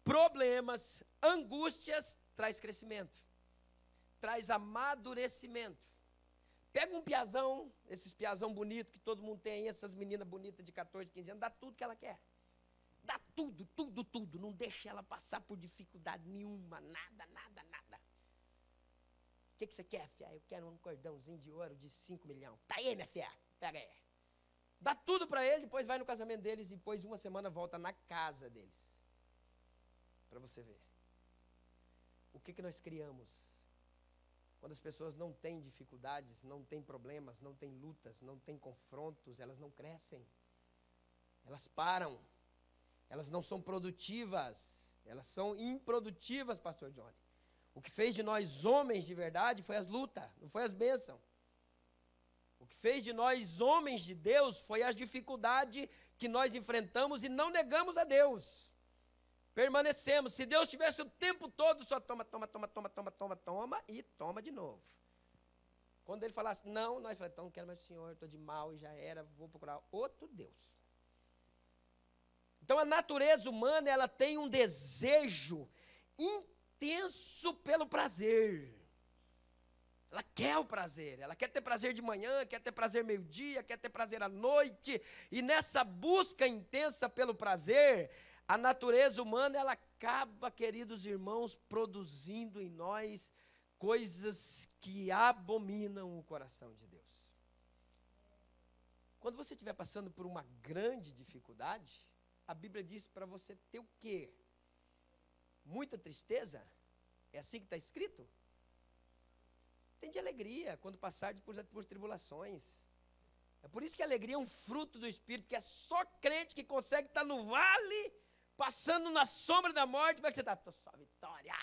problemas, angústias traz crescimento, traz amadurecimento. Pega um piazão, esses piazão bonito que todo mundo tem aí, essas meninas bonitas de 14, 15 anos, dá tudo que ela quer. Dá tudo, tudo, tudo, não deixa ela passar por dificuldade nenhuma, nada. O que você quer, fia? Eu quero um cordãozinho de ouro de 5 milhões. Tá aí, minha fia, pega aí. Dá tudo para ele, depois vai no casamento deles e depois uma semana volta na casa deles. Para você ver. O que nós criamos? Quando as pessoas não têm dificuldades, não têm problemas, não têm lutas, não têm confrontos, elas não crescem. Elas param. Elas não são produtivas. Elas são improdutivas, pastor Johnny. O que fez de nós homens de verdade foi as lutas, não foi as bênçãos. O que fez de nós homens de Deus foi as dificuldades que nós enfrentamos e não negamos a Deus. Permanecemos. Se Deus tivesse o tempo todo, só toma e toma de novo. Quando ele falasse, não, nós falamos, então não quero mais o Senhor, estou de mal e já era, vou procurar outro Deus. Então a natureza humana, ela tem um desejo intenso pelo prazer. Ela quer o prazer, ela quer ter prazer de manhã, quer ter prazer meio-dia, quer ter prazer à noite. E nessa busca intensa pelo prazer, a natureza humana, ela acaba, queridos irmãos, produzindo em nós coisas que abominam o coração de Deus. Quando você estiver passando por uma grande dificuldade, a Bíblia diz para você ter o quê? Muita tristeza? É assim que está escrito? Tem de alegria quando passar por tribulações. É por isso que a alegria é um fruto do Espírito, que é só crente que consegue estar no vale, passando na sombra da morte. Como é que você está? Estou só vitória.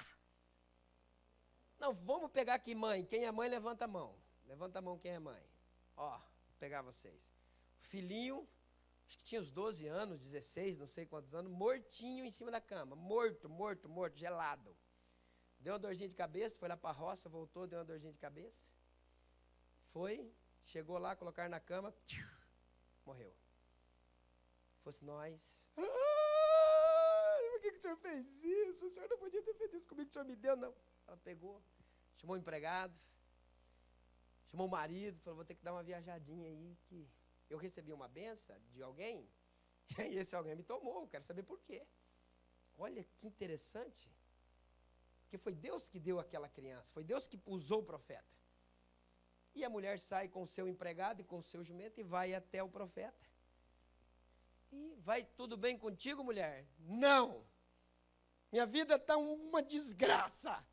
Não, vamos pegar aqui mãe. Quem é mãe, levanta a mão. Levanta a mão quem é mãe. Ó, vou pegar vocês. O filhinho, acho que tinha uns 12 anos, 16, não sei quantos anos, mortinho em cima da cama. Morto, gelado. Deu uma dorzinha de cabeça, foi lá para a roça, voltou, deu uma dorzinha de cabeça. Foi, chegou lá, colocaram na cama, morreu. Se fosse nós, por que o senhor fez isso? O senhor não podia ter feito isso comigo, o senhor me deu, não. Ela pegou, chamou o empregado, chamou o marido, falou, vou ter que dar uma viajadinha aí, que eu recebi uma benção de alguém, e esse alguém me tomou, quero saber por quê. Olha que interessante. Porque foi Deus que deu aquela criança, foi Deus que usou o profeta. E a mulher sai com o seu empregado e com o seu jumento e vai até o profeta. E vai tudo bem contigo, mulher? Não! Minha vida está uma desgraça.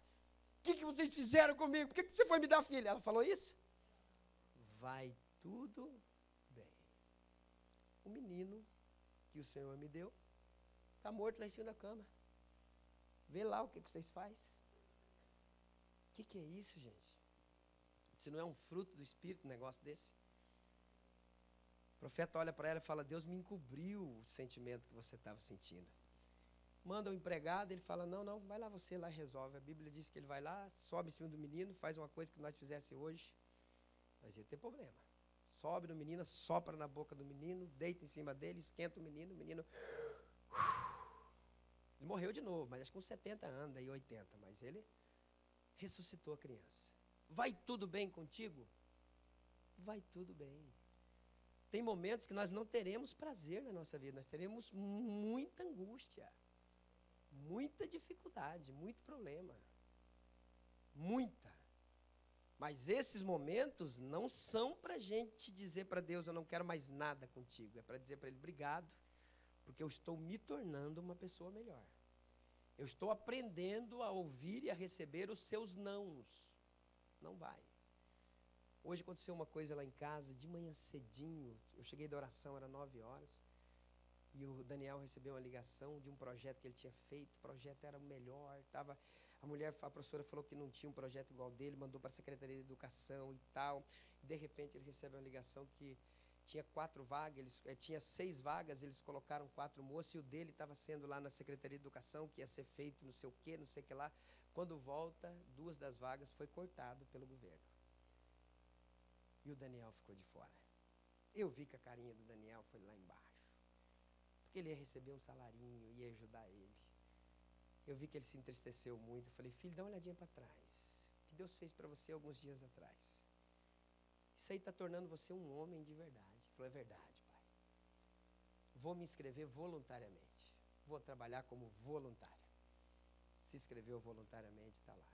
O que vocês fizeram comigo? Por que você foi me dar filha? Ela falou isso? Vai tudo bem. O menino que o Senhor me deu está morto lá em cima da cama. Vê lá o que vocês fazem. O que é isso, gente? Se não é um fruto do Espírito, um negócio desse? O profeta olha para ela e fala, Deus me encobriu o sentimento que você estava sentindo. Manda o empregado, ele fala, não, vai lá você lá e resolve. A Bíblia diz que ele vai lá, sobe em cima do menino, faz uma coisa que nós fizesse hoje, mas ia ter problema. Sobe no menino, sopra na boca do menino, deita em cima dele, esquenta o menino ele morreu de novo, mas acho que com 70 anos, daí 80, mas ele ressuscitou a criança. Vai tudo bem contigo? Vai tudo bem. Tem momentos que nós não teremos prazer na nossa vida, nós teremos muita angústia, muita dificuldade, muito problema. Muita. Mas esses momentos não são para a gente dizer para Deus, eu não quero mais nada contigo. É para dizer para Ele, obrigado, porque eu estou me tornando uma pessoa melhor. Eu estou aprendendo a ouvir e a receber os seus nãos. Não vai. Hoje aconteceu uma coisa lá em casa, de manhã cedinho, eu cheguei da oração, era 9 horas, e o Daniel recebeu uma ligação de um projeto que ele tinha feito, o projeto era o melhor, a professora falou que não tinha um projeto igual dele, mandou para a Secretaria de Educação e tal, e de repente ele recebeu uma ligação que tinha 4 vagas, tinha 6 vagas, eles colocaram 4 moços, e o dele estava sendo lá na Secretaria de Educação, que ia ser feito não sei o que lá. Quando volta, 2 das vagas foi cortado pelo governo. E o Daniel ficou de fora. Eu vi que a carinha do Daniel foi lá embaixo. Porque ele ia receber um salarinho, ia ajudar ele. Eu vi que ele se entristeceu muito. Eu falei, filho, dá uma olhadinha para trás. O que Deus fez para você alguns dias atrás. Isso aí está tornando você um homem de verdade. Ele falou, é verdade, pai. Vou me inscrever voluntariamente. Vou trabalhar como voluntário. Se inscreveu voluntariamente, está lá.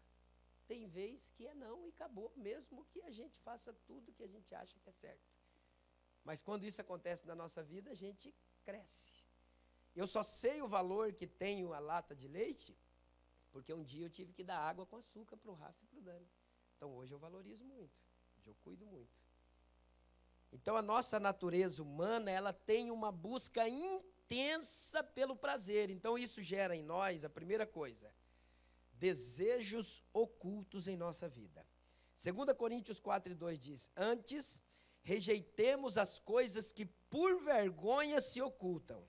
Tem vez que é não e acabou, mesmo que a gente faça tudo que a gente acha que é certo. Mas quando isso acontece na nossa vida, a gente cresce. Eu só sei o valor que tem a lata de leite, porque um dia eu tive que dar água com açúcar para o Rafa e para o Dani. Então hoje eu valorizo muito, hoje eu cuido muito. Então a nossa natureza humana, ela tem uma busca intensa pelo prazer. Então isso gera em nós, a primeira coisa, desejos ocultos em nossa vida. 2 Coríntios 4:2 diz: antes, rejeitemos as coisas que por vergonha se ocultam,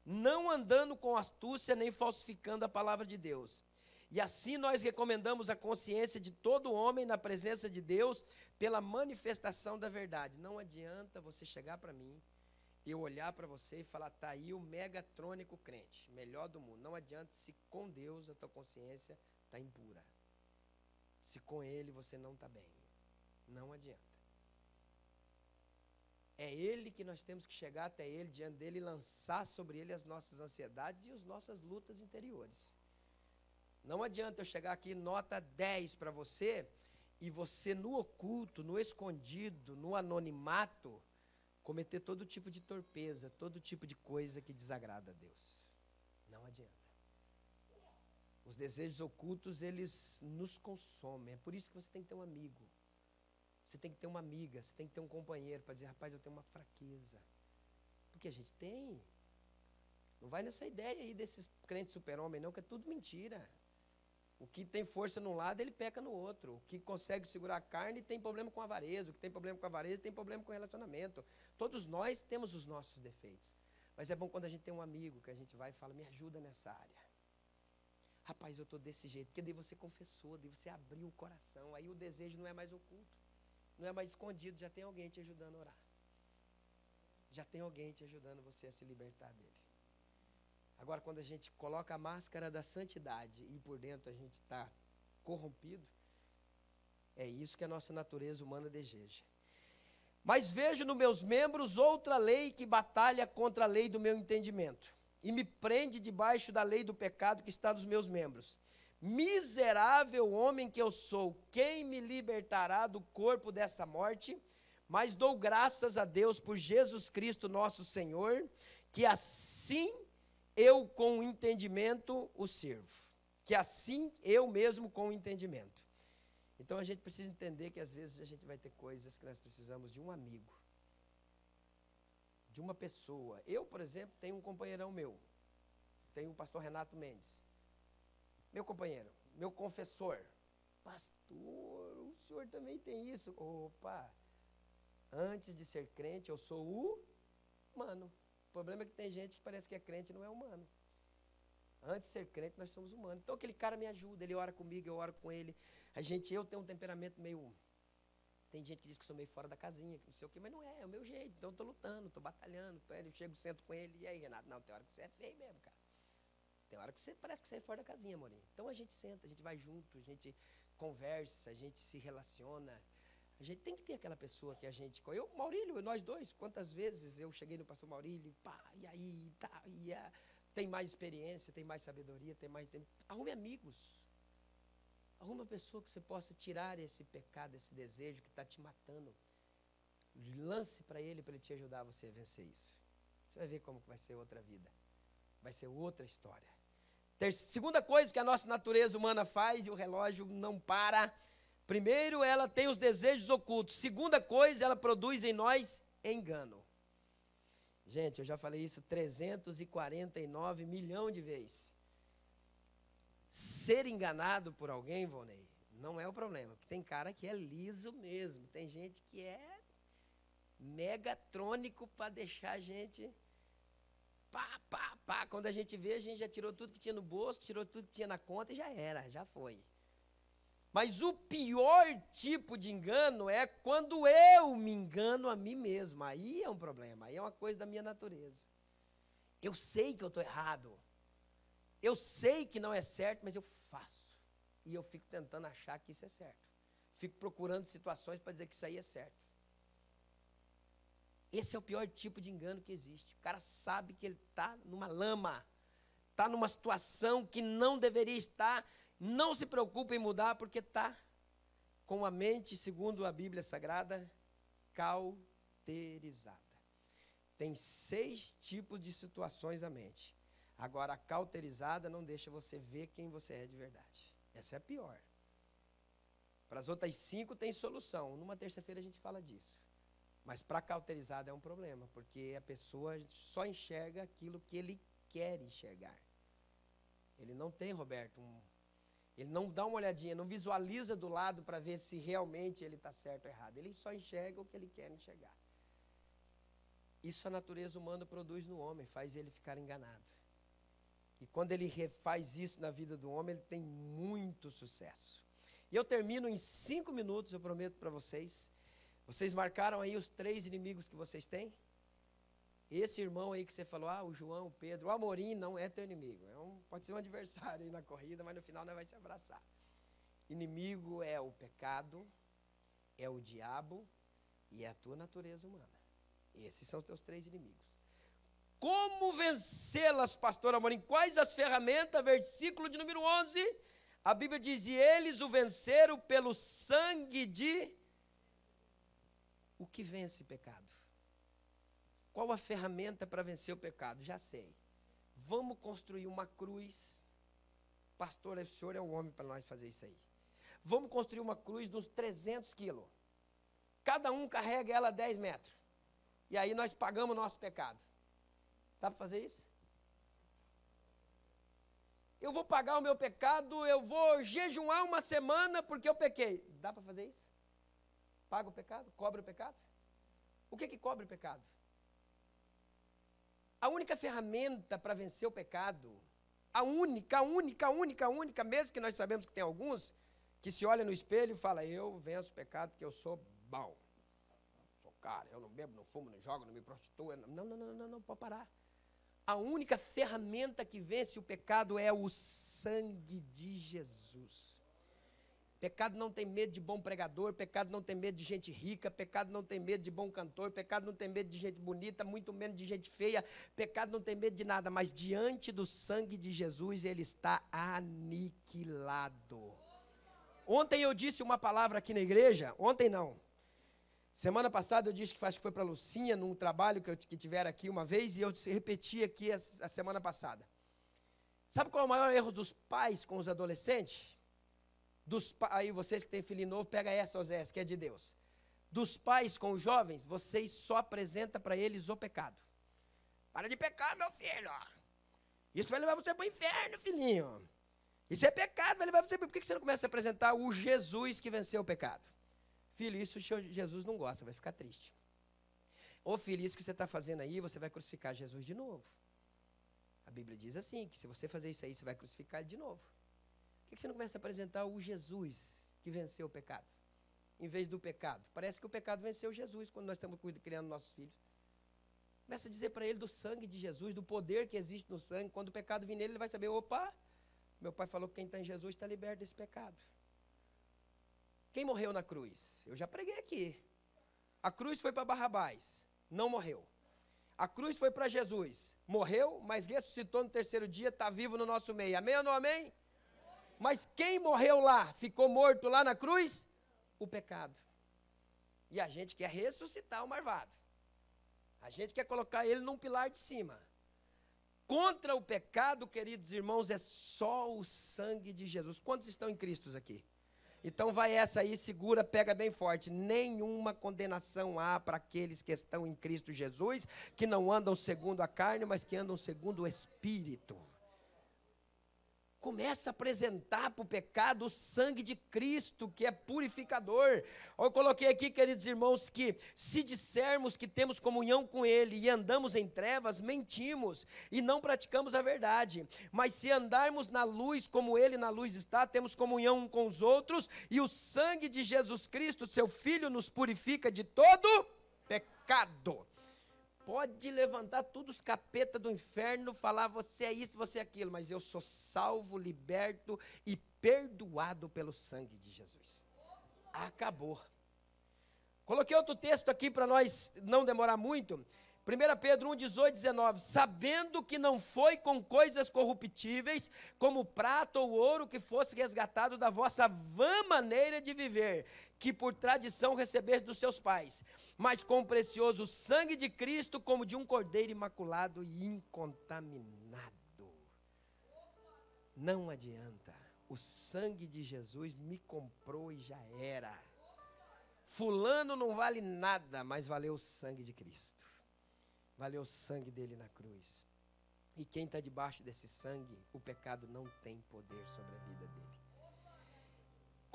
não andando com astúcia nem falsificando a palavra de Deus. E assim nós recomendamos a consciência de todo homem na presença de Deus pela manifestação da verdade. Não adianta você chegar para mim, eu olhar para você e falar, tá aí o megatrônico crente, melhor do mundo. Não adianta se com Deus a tua consciência está impura. Se com Ele você não está bem. Não adianta. É Ele que nós temos que chegar até Ele, diante dEle, e lançar sobre Ele as nossas ansiedades e as nossas lutas interiores. Não adianta eu chegar aqui, nota 10 para você, e você no oculto, no escondido, no anonimato, cometer todo tipo de torpeza, todo tipo de coisa que desagrada a Deus. Não adianta. Os desejos ocultos, eles nos consomem. É por isso que você tem que ter um amigo. Você tem que ter uma amiga, você tem que ter um companheiro para dizer, rapaz, eu tenho uma fraqueza. Porque a gente tem. Não vai nessa ideia aí desses crentes super-homem não, que é tudo mentira. O que tem força num lado, ele peca no outro. O que consegue segurar a carne tem problema com a avareza. O que tem problema com a avareza tem problema com o relacionamento. Todos nós temos os nossos defeitos. Mas é bom quando a gente tem um amigo que a gente vai e fala, me ajuda nessa área. Rapaz, eu estou desse jeito. Porque daí você confessou, daí você abriu o coração. Aí o desejo não é mais oculto. Não é mais escondido, já tem alguém te ajudando a orar. Já tem alguém te ajudando você a se libertar dele. Agora, quando a gente coloca a máscara da santidade e por dentro a gente está corrompido, é isso que a nossa natureza humana deseja. Mas vejo nos meus membros outra lei que batalha contra a lei do meu entendimento e me prende debaixo da lei do pecado que está nos meus membros. Miserável homem que eu sou, quem me libertará do corpo desta morte? Mas dou graças a Deus por Jesus Cristo nosso Senhor, que assim eu com o entendimento o sirvo. Que assim eu mesmo com o entendimento. Então a gente precisa entender que às vezes a gente vai ter coisas que nós precisamos de um amigo. De uma pessoa. Eu, por exemplo, tenho um companheirão meu. Tenho o pastor Renato Mendes. Meu companheiro, meu confessor. Pastor, o senhor também tem isso? Opa, antes de ser crente, eu sou humano. O problema é que tem gente que parece que é crente e não é humano. Antes de ser crente, nós somos humanos. Então aquele cara me ajuda, ele ora comigo, eu oro com ele. Eu tenho um temperamento meio... Tem gente que diz que sou meio fora da casinha, que não sei o quê, mas não é, é o meu jeito. Então eu estou lutando, estou batalhando. Eu chego, sento com ele, e aí, Renato? Não, tem hora que você é feio mesmo, cara. Tem hora que você parece que você é fora da casinha, Morinho. Então a gente senta, a gente vai junto, a gente conversa, a gente se relaciona. A gente tem que ter aquela pessoa que a gente... Eu, Maurílio, nós dois, quantas vezes eu cheguei no pastor Maurílio, pá, e aí, tá, tem mais experiência, tem mais sabedoria, tem mais tempo. Arrume amigos. Arrume uma pessoa que você possa tirar esse pecado, esse desejo que está te matando. Lance para ele te ajudar você a vencer isso. Você vai ver como que vai ser outra vida. Vai ser outra história. Segunda coisa que a nossa natureza humana faz, e o relógio não para. Primeiro, ela tem os desejos ocultos. Segunda coisa, ela produz em nós engano. Gente, eu já falei isso 349 milhões de vezes. Ser enganado por alguém, Vonei, não é o problema. Porque tem cara que é liso mesmo. Tem gente que é megatrônico para deixar a gente... Pá. Quando a gente vê, a gente já tirou tudo que tinha no bolso, tirou tudo que tinha na conta e já era, já foi. Mas o pior tipo de engano é quando eu me engano a mim mesmo. Aí é um problema, aí é uma coisa da minha natureza. Eu sei que eu estou errado. Eu sei que não é certo, mas eu faço. E eu fico tentando achar que isso é certo. Fico procurando situações para dizer que isso aí é certo. Esse é o pior tipo de engano que existe. O cara sabe que ele está numa lama, está numa situação que não deveria estar, não se preocupa em mudar porque está com a mente, segundo a Bíblia Sagrada, cauterizada. Tem 6 tipos de situações a mente. Agora, a cauterizada não deixa você ver quem você é de verdade. Essa é a pior. Para as outras 5 tem solução. Numa terça-feira a gente fala disso. Mas para a cauterizada é um problema, porque a pessoa só enxerga aquilo que ele quer enxergar. Ele não tem, Roberto, Ele não dá uma olhadinha, não visualiza do lado para ver se realmente ele está certo ou errado. Ele só enxerga o que ele quer enxergar. Isso a natureza humana produz no homem, faz ele ficar enganado. E quando ele faz isso na vida do homem, ele tem muito sucesso. E eu termino em 5 minutos, eu prometo para vocês. Vocês marcaram aí os 3 inimigos que vocês têm? Esse irmão aí que você falou, o João, o Pedro, o Amorim não é teu inimigo. Pode ser um adversário aí na corrida, mas no final não vai se abraçar. Inimigo é o pecado, é o diabo e é a tua natureza humana. Esses são os teus 3 inimigos. Como vencê-las, pastor Amorim? Quais as ferramentas? Versículo de número 11. A Bíblia diz, e eles o venceram pelo sangue de... O que vence pecado? Qual a ferramenta para vencer o pecado? Já sei. Vamos construir uma cruz. Pastor, o senhor é o homem para nós fazer isso aí. Vamos construir uma cruz de uns 300 quilos. Cada um carrega ela 10 metros. E aí nós pagamos o nosso pecado. Dá para fazer isso? Eu vou pagar o meu pecado, eu vou jejuar uma semana porque eu pequei. Dá para fazer isso? Paga o pecado? Cobra o pecado? O que cobre o pecado? A única ferramenta para vencer o pecado, a única, mesmo que nós sabemos que tem alguns, que se olham no espelho e falam, eu venço o pecado porque eu sou bom. Sou cara, eu não bebo, não fumo, não jogo, não me prostituo. Não, pode parar. A única ferramenta que vence o pecado é o sangue de Jesus. Pecado não tem medo de bom pregador, pecado não tem medo de gente rica, pecado não tem medo de bom cantor, pecado não tem medo de gente bonita, muito menos de gente feia, pecado não tem medo de nada, mas diante do sangue de Jesus ele está aniquilado. Ontem eu disse uma palavra aqui na igreja, ontem não, semana passada eu disse que acho que foi para a Lucinha, num trabalho que tiveram aqui uma vez, e eu repeti aqui a semana passada. Sabe qual é o maior erro dos pais com os adolescentes? Aí vocês que têm filho novo, pega essa, Osés, que é de Deus. Dos pais com os jovens, vocês só apresentam para eles o pecado. Para de pecar, meu filho. Isso vai levar você para o inferno, filhinho. Isso é pecado, vai levar você para... Por que você não começa a apresentar o Jesus que venceu o pecado? Filho, isso Jesus não gosta, vai ficar triste. Ô filho, isso que você está fazendo aí, você vai crucificar Jesus de novo. A Bíblia diz assim, que se você fazer isso aí, você vai crucificar ele de novo. Por que você não começa a apresentar o Jesus que venceu o pecado? Em vez do pecado. Parece que o pecado venceu Jesus quando nós estamos criando nossos filhos. Começa a dizer para ele do sangue de Jesus, do poder que existe no sangue. Quando o pecado vir nele, ele vai saber, opa, meu pai falou que quem está em Jesus está liberto desse pecado. Quem morreu na cruz? Eu já preguei aqui. A cruz foi para Barrabás, não morreu. A cruz foi para Jesus, morreu, mas ressuscitou no 3º dia, está vivo no nosso meio. Amém ou não amém? Mas quem morreu lá, ficou morto lá na cruz? O pecado. E a gente quer ressuscitar o marvado. A gente quer colocar ele num pilar de cima. Contra o pecado, queridos irmãos, é só o sangue de Jesus. Quantos estão em Cristo aqui? Então vai essa aí, segura, pega bem forte. Nenhuma condenação há para aqueles que estão em Cristo Jesus, que não andam segundo a carne, mas que andam segundo o Espírito. Começa a apresentar para o pecado o sangue de Cristo, que é purificador. Eu coloquei aqui, queridos irmãos, que se dissermos que temos comunhão com Ele e andamos em trevas, mentimos e não praticamos a verdade. Mas se andarmos na luz como Ele na luz está, temos comunhão uns com os outros, e o sangue de Jesus Cristo, seu Filho, nos purifica de todo pecado. Pode levantar todos os capetas do inferno, falar você é isso, você é aquilo, mas eu sou salvo, liberto e perdoado pelo sangue de Jesus. Acabou. Coloquei outro texto aqui para nós não demorar muito. 1 Pedro 1, 18, 19. Sabendo que não foi com coisas corruptíveis, como prata ou ouro, que fosse resgatado da vossa vã maneira de viver, que por tradição recebeste dos seus pais, mas com o precioso sangue de Cristo, como de um cordeiro imaculado e incontaminado. Não adianta. O sangue de Jesus me comprou e já era. Fulano não vale nada, mas valeu o sangue de Cristo. Valeu o sangue dele na cruz. E quem está debaixo desse sangue, o pecado não tem poder sobre a vida dele.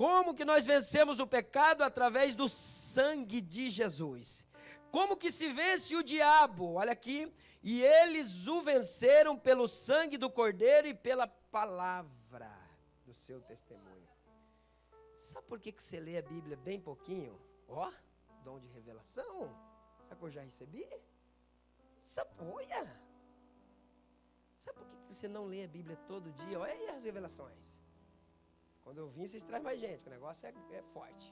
Como que nós vencemos o pecado? Através do sangue de Jesus. Como que se vence o diabo? Olha aqui. E eles o venceram pelo sangue do Cordeiro e pela palavra do seu testemunho. Sabe por que você lê a Bíblia bem pouquinho? Ó, dom de revelação. Sabe que eu já recebi? Olha. Sabe por que você não lê a Bíblia todo dia? Olha aí as revelações. Quando eu vim, vocês trazem mais gente, o negócio é forte.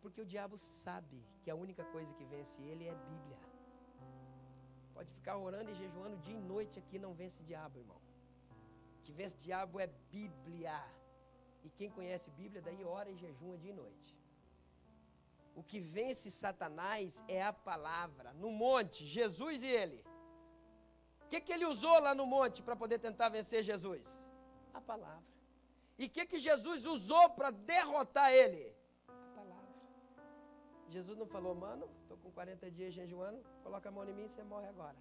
Porque o diabo sabe que a única coisa que vence ele é a Bíblia. Pode ficar orando e jejuando dia e noite aqui, não vence diabo, irmão. O que vence diabo é Bíblia. E quem conhece Bíblia, daí ora e jejuma dia e noite. O que vence Satanás é a palavra. No monte, Jesus e ele. O que ele usou lá no monte para poder tentar vencer Jesus? A palavra. E o que Jesus usou para derrotar ele? A palavra. Jesus não falou, mano, estou com 40 dias jejuando, coloca a mão em mim e você morre agora.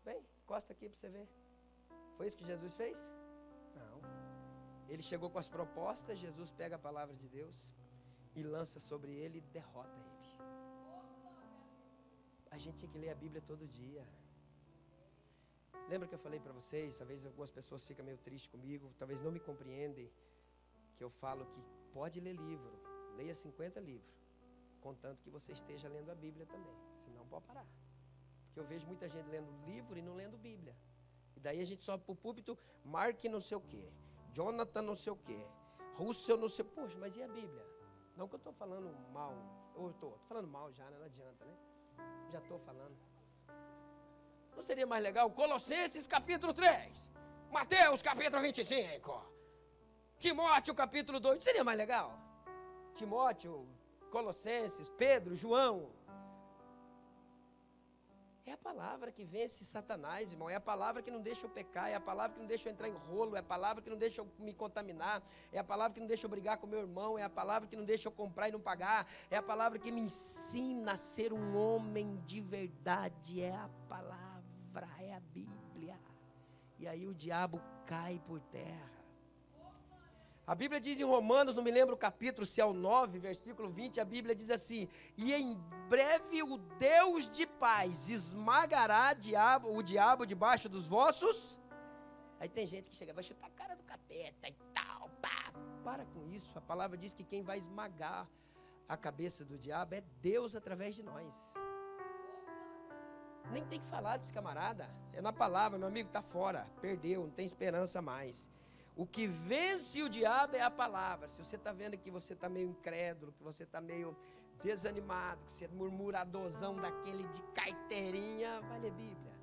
Vem, encosta aqui para você ver. Foi isso que Jesus fez? Não. Ele chegou com as propostas, Jesus pega a palavra de Deus e lança sobre ele e derrota ele. A gente tinha que ler a Bíblia todo dia. Lembra que eu falei para vocês, talvez algumas pessoas ficam meio tristes comigo, talvez não me compreendem, que eu falo que pode ler livro, leia 50 livros, contanto que você esteja lendo a Bíblia também, senão pode parar. Porque eu vejo muita gente lendo livro e não lendo Bíblia. E daí a gente sobe para o púlpito, Mark não sei o quê, Jonathan não sei o quê, Russell não sei, poxa, mas e a Bíblia? Não que eu estou falando mal, ou estou falando mal já, né? Não adianta, né? Já estou falando. Não seria mais legal? Colossenses capítulo 3, Mateus capítulo 25, Timóteo capítulo 2, não seria mais legal? Timóteo, Colossenses, Pedro, João. É a palavra que vence Satanás, irmão. É a palavra que não deixa eu pecar, é a palavra que não deixa eu entrar em rolo, é a palavra que não deixa eu me contaminar, é a palavra que não deixa eu brigar com meu irmão, é a palavra que não deixa eu comprar e não pagar, é a palavra que me ensina a ser um homem de verdade, é a palavra, é a Bíblia. E aí o diabo cai por terra. A Bíblia diz em Romanos, não me lembro o capítulo, se é o 9, versículo 20, a Bíblia diz assim, e em breve o Deus de paz esmagará o diabo debaixo dos vossos. Aí tem gente que chega, vai chutar a cara do capeta e tal, pá. Para com isso, a palavra diz que quem vai esmagar a cabeça do diabo é Deus através de nós. Nem tem que falar desse camarada, é na palavra, meu amigo, está fora, perdeu, não tem esperança mais. O que vence o diabo é a palavra. Se você está vendo que você está meio incrédulo, que você está meio desanimado, que você é murmuradorzão daquele de carteirinha, vai ler Bíblia.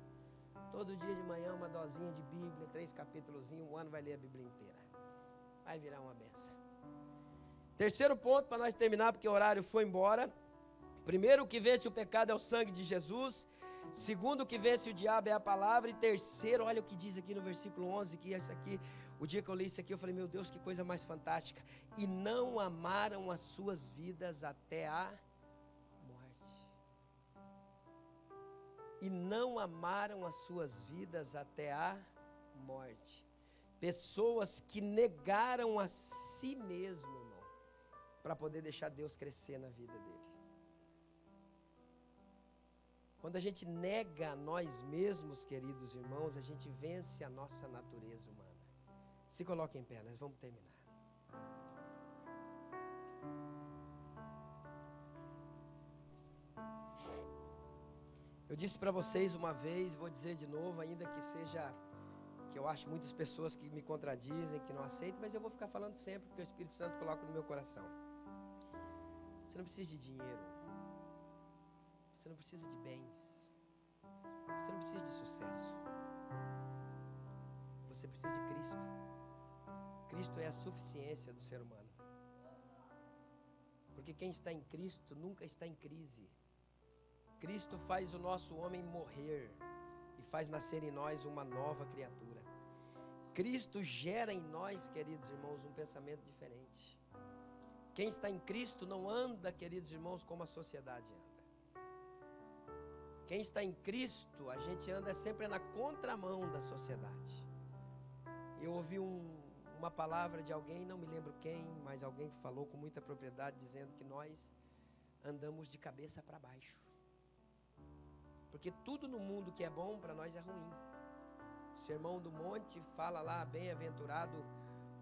Todo dia de manhã uma dosinha de Bíblia, 3 capítulozinhos, um ano vai ler a Bíblia inteira. Vai virar uma benção. Terceiro ponto para nós terminar, porque o horário foi embora. Primeiro, o que vence o pecado é o sangue de Jesus. Segundo, o que vence o diabo é a palavra. E terceiro, olha o que diz aqui no versículo 11, que isso aqui... O dia que eu li isso aqui, eu falei, meu Deus, que coisa mais fantástica. E não amaram as suas vidas até a morte. E não amaram as suas vidas até a morte. Pessoas que negaram a si mesmo, irmão, para poder deixar Deus crescer na vida dele. Quando a gente nega a nós mesmos, queridos irmãos, a gente vence a nossa natureza humana. Se coloque em pé, nós vamos terminar. Eu disse para vocês uma vez, vou dizer de novo, ainda que seja, que eu acho muitas pessoas que me contradizem, que não aceitam, mas eu vou ficar falando sempre, porque o Espírito Santo coloca no meu coração. Você não precisa de dinheiro, você não precisa de bens, você não precisa de sucesso, você precisa de Cristo. Cristo é a suficiência do ser humano. Porque quem está em Cristo nunca está em crise. Cristo faz o nosso homem morrer e faz nascer em nós uma nova criatura. Cristo gera em nós, queridos irmãos, um pensamento diferente. Quem está em Cristo não anda, queridos irmãos, como a sociedade anda. Quem está em Cristo, a gente anda sempre na contramão da sociedade. Eu ouvi um uma palavra de alguém, não me lembro quem, mas alguém que falou com muita propriedade, dizendo que nós andamos de cabeça para baixo. Porque tudo no mundo que é bom, para nós é ruim. O Sermão do Monte fala lá, bem-aventurado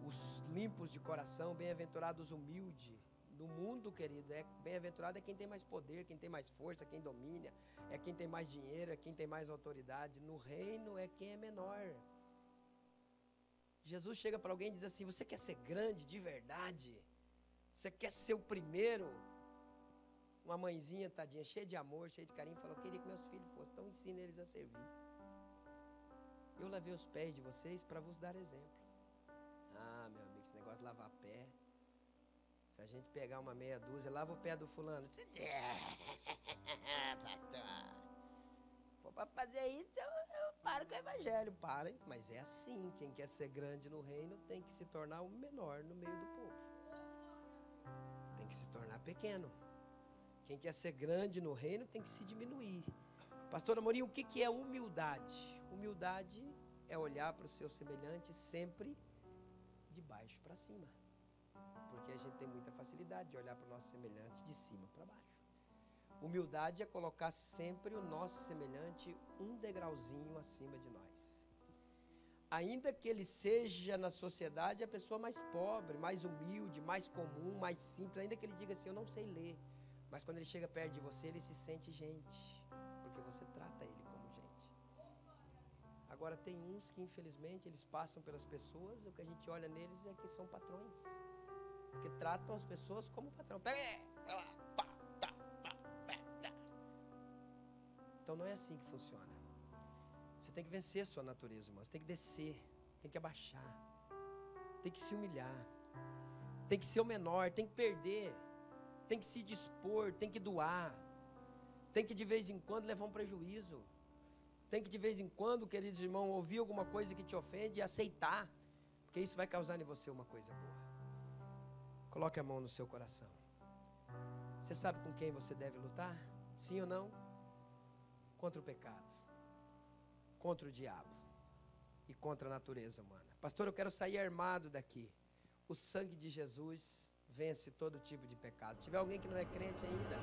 os limpos de coração, bem-aventurados os humildes. No mundo, querido, bem-aventurado é quem tem mais poder, quem tem mais força, quem domina, é quem tem mais dinheiro, é quem tem mais autoridade. No reino é quem é menor. Jesus chega para alguém e diz assim: você quer ser grande de verdade? Você quer ser o primeiro? Uma mãezinha, tadinha, cheia de amor, cheia de carinho, falou: eu queria que meus filhos fossem, então ensina eles a servir. Eu lavei os pés de vocês para vos dar exemplo. Ah, meu amigo, esse negócio de lavar pé, se a gente pegar uma meia dúzia, lava o pé do fulano. Pastor, se for para fazer isso, eu paro com o evangelho. Para, mas é assim, quem quer ser grande no reino tem que se tornar o menor no meio do povo. Tem que se tornar pequeno. Quem quer ser grande no reino tem que se diminuir. Pastor Amorim, o que é humildade? Humildade é olhar para o seu semelhante sempre de baixo para cima. Porque a gente tem muita facilidade de olhar para o nosso semelhante de cima para baixo. Humildade é colocar sempre o nosso semelhante um degrauzinho acima de nós. Ainda que ele seja na sociedade a pessoa mais pobre, mais humilde, mais comum, mais simples, ainda que ele diga assim: eu não sei ler. Mas quando ele chega perto de você, ele se sente gente, porque você trata ele como gente. Agora tem uns que infelizmente eles passam pelas pessoas, e o que a gente olha neles é que são patrões, porque tratam as pessoas como patrão. Então não é assim que funciona. Você tem que vencer a sua natureza humana, você tem que descer, tem que abaixar, tem que se humilhar, tem que ser o menor, tem que perder, tem que se dispor, tem que doar, tem que de vez em quando levar um prejuízo, tem que de vez em quando, queridos irmãos, ouvir alguma coisa que te ofende e aceitar, porque isso vai causar em você uma coisa boa. Coloque a mão no seu coração. Você sabe com quem você deve lutar? Sim ou não? Contra o pecado, contra o diabo e contra a natureza humana. Pastor, eu quero sair armado daqui. O sangue de Jesus vence todo tipo de pecado. Se tiver alguém que não é crente ainda,